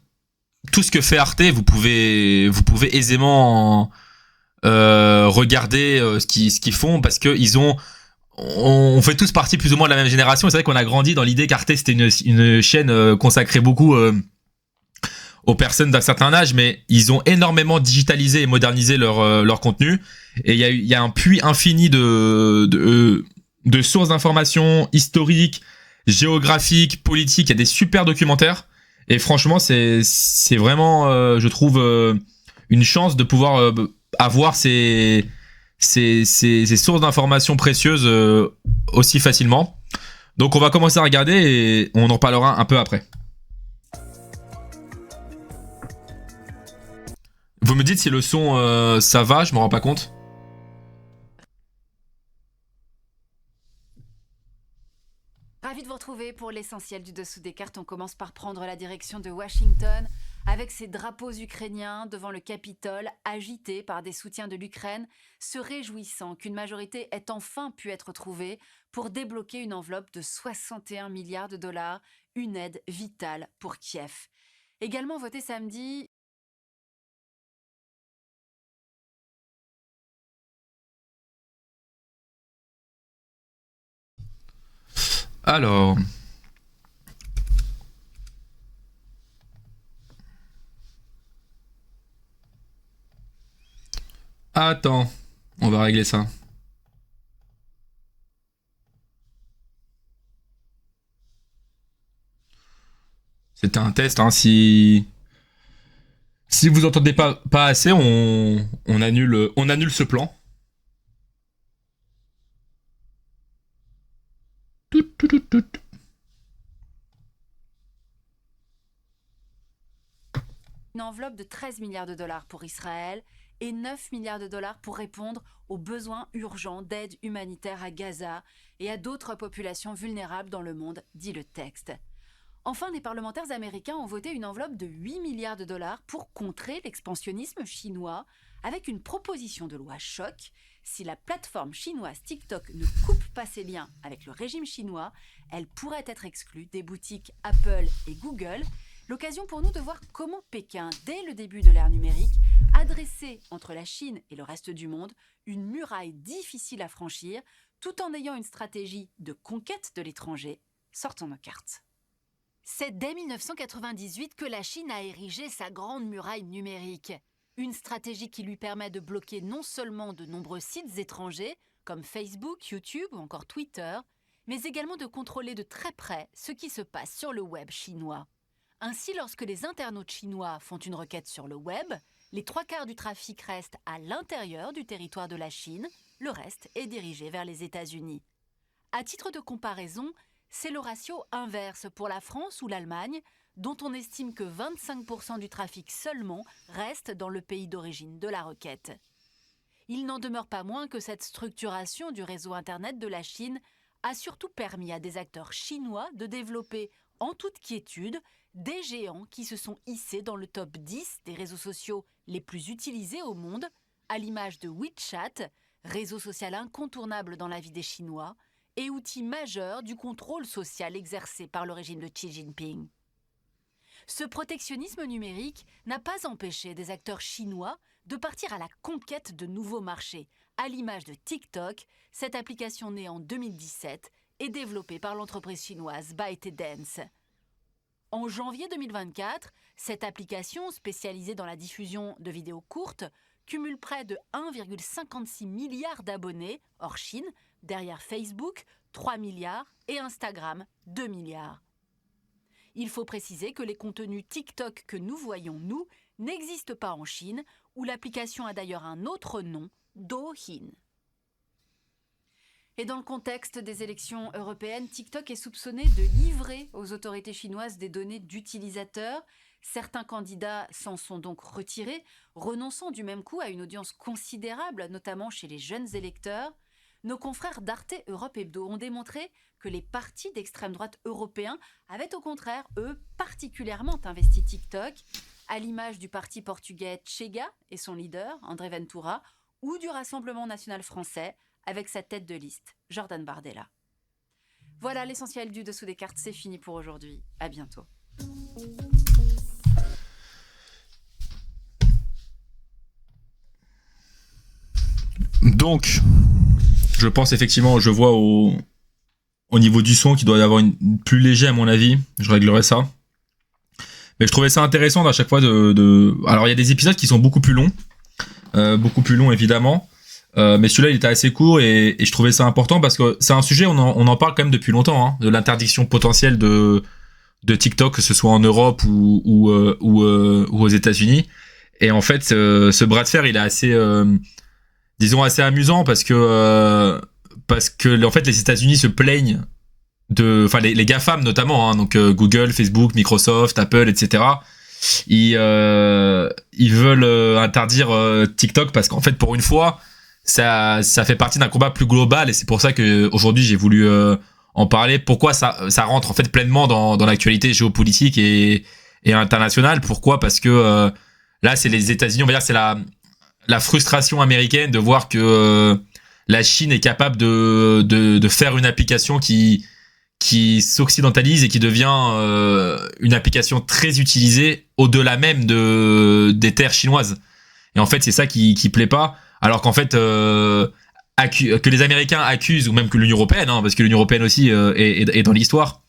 tout ce que fait Arte, vous pouvez aisément regarder ce qu'ils font, parce que on fait tous partie plus ou moins de la même génération. Et c'est vrai qu'on a grandi dans l'idée qu'Arte c'était une chaîne consacrée beaucoup aux personnes d'un certain âge, mais ils ont énormément digitalisé et modernisé leur contenu. Et il y a un puits infini de sources d'informations historiques, géographiques, politiques. Il y a des super documentaires. Et franchement, c'est vraiment, je trouve, une chance de pouvoir avoir ces sources d'informations précieuses aussi facilement. Donc on va commencer à regarder et on en parlera un peu après. Vous me dites si le son ça va, je me rends pas compte. Ravi de vous retrouver pour l'essentiel du dessous des cartes. On commence par prendre la direction de Washington avec ses drapeaux ukrainiens devant le Capitole, agités par des soutiens de l'Ukraine, se réjouissant qu'une majorité ait enfin pu être trouvée pour débloquer une enveloppe de 61 milliards de dollars, une aide vitale pour Kiev. Également voté samedi. Alors, attends, on va régler ça. C'était un test, hein. Si vous entendez pas assez, on annule ce plan. Tout. Une enveloppe de 13 milliards de dollars pour Israël et 9 milliards de dollars pour répondre aux besoins urgents d'aide humanitaire à Gaza et à d'autres populations vulnérables dans le monde, dit le texte. Enfin, les parlementaires américains ont voté une enveloppe de 8 milliards de dollars pour contrer l'expansionnisme chinois avec une proposition de loi choc. Si la plateforme chinoise TikTok ne coupe pas ses liens avec le régime chinois, elle pourrait être exclue des boutiques Apple et Google. L'occasion pour nous de voir comment Pékin, dès le début de l'ère numérique, a dressé entre la Chine et le reste du monde une muraille difficile à franchir, tout en ayant une stratégie de conquête de l'étranger. Sortons nos cartes. C'est dès 1998 que la Chine a érigé sa grande muraille numérique. Une stratégie qui lui permet de bloquer non seulement de nombreux sites étrangers, comme Facebook, YouTube ou encore Twitter, mais également de contrôler de très près ce qui se passe sur le web chinois. Ainsi, lorsque les internautes chinois font une requête sur le web, les 3/4 du trafic reste à l'intérieur du territoire de la Chine, le reste est dirigé vers les États-Unis. À titre de comparaison, c'est le ratio inverse pour la France ou l'Allemagne, dont on estime que 25% du trafic seulement reste dans le pays d'origine de la requête. Il n'en demeure pas moins que cette structuration du réseau Internet de la Chine a surtout permis à des acteurs chinois de développer, en toute quiétude, des géants qui se sont hissés dans le top 10 des réseaux sociaux les plus utilisés au monde, à l'image de WeChat, réseau social incontournable dans la vie des Chinois, et outil majeur du contrôle social exercé par le régime de Xi Jinping. Ce protectionnisme numérique n'a pas empêché des acteurs chinois de partir à la conquête de nouveaux marchés, à l'image de TikTok, cette application née en 2017 et développée par l'entreprise chinoise ByteDance. En janvier 2024, cette application, spécialisée dans la diffusion de vidéos courtes, cumule près de 1,56 milliard d'abonnés hors Chine, derrière Facebook, 3 milliards, et Instagram, 2 milliards. Il faut préciser que les contenus TikTok que nous voyons, nous, n'existent pas en Chine, où l'application a d'ailleurs un autre nom, Douyin. Et dans le contexte des élections européennes, TikTok est soupçonné de livrer aux autorités chinoises des données d'utilisateurs. Certains candidats s'en sont donc retirés, renonçant du même coup à une audience considérable, notamment chez les jeunes électeurs. Nos confrères d'Arte Europe Hebdo ont démontré que les partis d'extrême droite européens avaient au contraire, eux, particulièrement investi TikTok, à l'image du parti portugais Chega et son leader, André Ventura, ou du Rassemblement national français, avec sa tête de liste, Jordan Bardella. Voilà, l'essentiel du dessous des cartes, c'est fini pour aujourd'hui. À bientôt. Donc, je pense effectivement, je vois au niveau du son qu'il doit y avoir une plus léger à mon avis. Je réglerai ça. Mais je trouvais ça intéressant à chaque fois Alors il y a des épisodes qui sont beaucoup plus longs évidemment. Mais celui-là il était assez court et je trouvais ça important parce que c'est un sujet on en parle quand même depuis longtemps, hein, de l'interdiction potentielle de TikTok, que ce soit en Europe ou aux États-Unis. Et en fait, ce bras de fer, il est assez, assez amusant parce que en fait, les États-Unis se plaignent les GAFAM notamment, hein, donc Google, Facebook, Microsoft, Apple, etc. Ils veulent interdire TikTok parce qu'en fait, pour une fois, ça fait partie d'un combat plus global et c'est pour ça que aujourd'hui j'ai voulu en parler. Pourquoi ça rentre en fait pleinement dans l'actualité géopolitique et internationale. Pourquoi? Parce que là, c'est les États-Unis, on va dire, c'est la frustration américaine de voir que la Chine est capable de faire une application qui s'occidentalise et qui devient une application très utilisée au-delà même des terres chinoises. Et en fait, c'est ça qui plaît pas. Alors qu'en fait, que les Américains accusent, ou même que l'Union européenne, hein, parce que l'Union européenne aussi est dans l'histoire,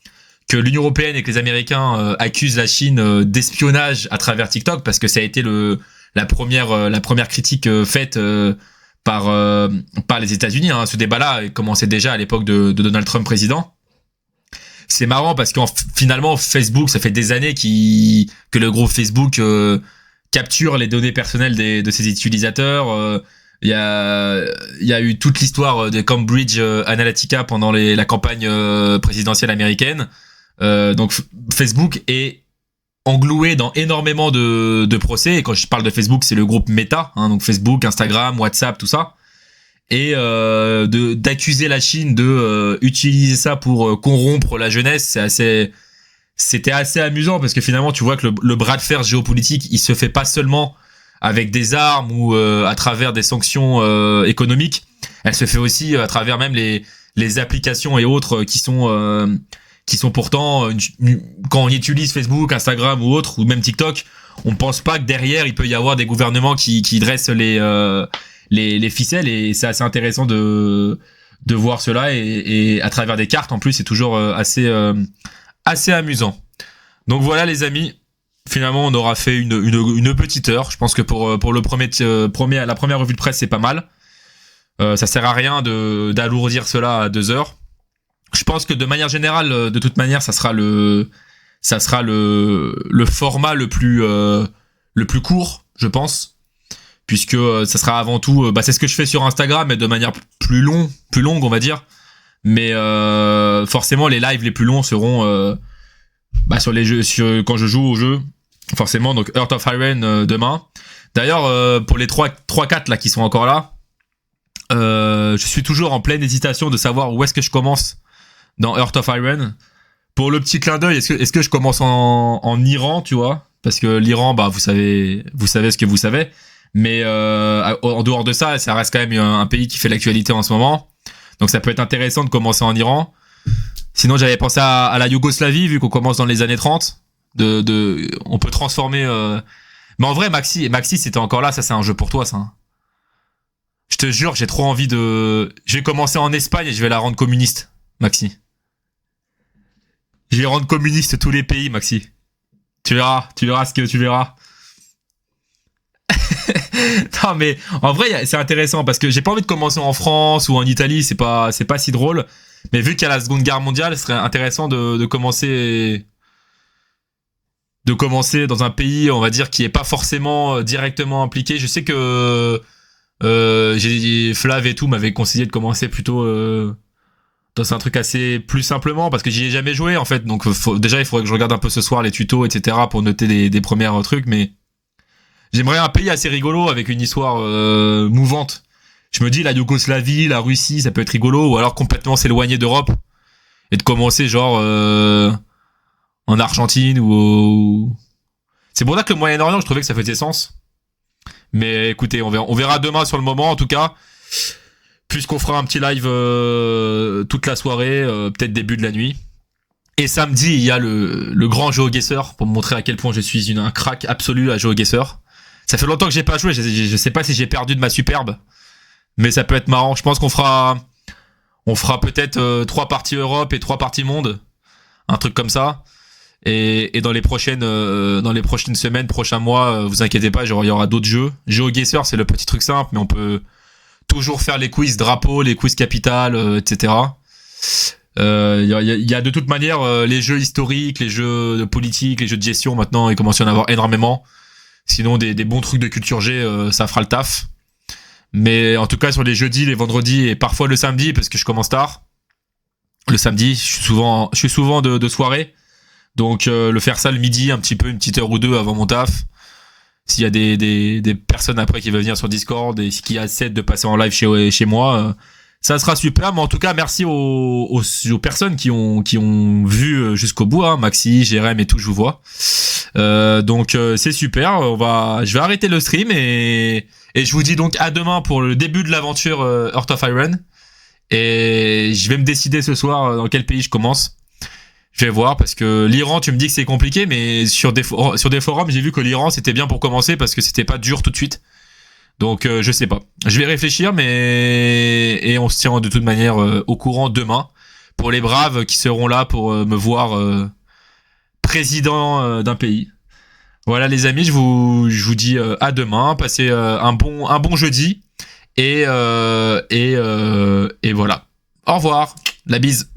que l'Union européenne et que les Américains accusent la Chine d'espionnage à travers TikTok, parce que ça a été la première critique faite par les États-Unis. Hein. Ce débat-là commençait déjà à l'époque de Donald Trump président. C'est marrant parce que finalement Facebook, ça fait des années que le groupe Facebook capture les données personnelles de ses utilisateurs. Il y a eu toute l'histoire de Cambridge Analytica pendant la campagne présidentielle américaine. Donc Facebook est englué dans énormément de procès. Et quand je parle de Facebook, c'est le groupe Meta, hein, donc Facebook, Instagram, WhatsApp, tout ça. Et d'accuser la Chine de utiliser ça pour corrompre la jeunesse, c'était assez amusant parce que finalement tu vois que le bras de fer géopolitique, il se fait pas seulement avec des armes ou à travers des sanctions économiques, elle se fait aussi à travers même les applications et autres qui sont pourtant quand on utilise Facebook, Instagram ou autre, ou même TikTok, on pense pas que derrière il peut y avoir des gouvernements qui dressent les ficelles, et c'est assez intéressant de voir cela et à travers des cartes en plus, c'est toujours assez amusant. Donc voilà les amis, finalement on aura fait une petite heure. Je pense que pour la première revue de presse c'est pas mal. Ça sert à rien d'alourdir cela à 2 heures. Je pense que de manière générale, de toute manière, ça sera le format le plus court, je pense. Puisque ça sera avant tout, c'est ce que je fais sur Instagram, mais de manière plus longue, on va dire. Mais forcément, les lives les plus longs seront sur les jeux, quand je joue au jeu, forcément. Donc Heart of Iron demain. D'ailleurs, pour les 3-4 là qui sont encore là, je suis toujours en pleine hésitation de savoir où est-ce que je commence dans Heart of Iron. Pour le petit clin d'œil, est-ce que je commence en Iran, tu vois? Parce que l'Iran, vous savez ce que vous savez. Mais en dehors de ça, ça reste quand même un pays qui fait l'actualité en ce moment. Donc ça peut être intéressant de commencer en Iran. Sinon, j'avais pensé à la Yougoslavie, vu qu'on commence dans les années 30. On peut transformer... Mais en vrai, Maxi, c'était encore là, ça c'est un jeu pour toi, ça. Je te jure, j'ai trop envie Je vais commencer en Espagne et je vais la rendre communiste, Maxi. Je vais rendre communiste tous les pays, Maxi. Tu verras ce que tu verras. Non mais en vrai c'est intéressant parce que j'ai pas envie de commencer en France ou en Italie, c'est pas si drôle, mais vu qu'il y a la Seconde Guerre mondiale, ce serait intéressant de commencer dans un pays, on va dire, qui est pas forcément directement impliqué. Je sais que Flav et tout m'avaient conseillé de commencer plutôt dans un truc assez plus simplement parce que j'y ai jamais joué en fait, donc déjà il faudrait que je regarde un peu ce soir les tutos etc pour noter des premiers trucs, mais j'aimerais un pays assez rigolo avec une histoire mouvante. Je me dis la Yougoslavie, la Russie, ça peut être rigolo, ou alors complètement s'éloigner d'Europe et de commencer genre en Argentine ou c'est pour ça que le Moyen-Orient, je trouvais que ça faisait sens. Mais écoutez, on verra demain sur le moment en tout cas, puisqu'on fera un petit live toute la soirée, peut-être début de la nuit. Et samedi, il y a le grand GeoGuessr pour me montrer à quel point je suis un crack absolu à GeoGuessr. Ça fait longtemps que j'ai pas joué, je sais pas si j'ai perdu de ma superbe. Mais ça peut être marrant. Je pense on fera peut-être 3 parties Europe et 3 parties monde. Un truc comme ça. Et dans les prochaines semaines, prochains mois, vous inquiétez pas, genre, il y aura d'autres jeux. GeoGuessr, c'est le petit truc simple, mais on peut toujours faire les quiz drapeau, les quiz capitales, etc. Il y a de toute manière les jeux historiques, les jeux de politique, les jeux de gestion. Maintenant, il commence à y en avoir énormément. Sinon, des bons trucs de culture G, ça fera le taf. Mais en tout cas, sur les jeudis, les vendredis et parfois le samedi, parce que je commence tard. Le samedi, je suis souvent de soirée. Donc le faire ça le midi, un petit peu, une petite heure ou deux avant mon taf. S'il y a des personnes après qui veulent venir sur Discord et qui acceptent de passer en live chez moi, ça sera super. Mais en tout cas, merci aux personnes qui ont vu jusqu'au bout, hein, Maxi, Jérém et tout, je vous vois. Donc c'est super. Je vais arrêter le stream et je vous dis donc à demain pour le début de l'aventure Heart of Iron. Et je vais me décider ce soir dans quel pays je commence. Je vais voir parce que l'Iran, tu me dis que c'est compliqué, mais sur des forums, j'ai vu que l'Iran c'était bien pour commencer parce que c'était pas dur tout de suite. Donc je sais pas. Je vais réfléchir, et on se tient de toute manière au courant demain pour les braves qui seront là pour me voir président d'un pays. Voilà les amis, je vous dis à demain. Passez un bon jeudi et voilà. Au revoir, la bise.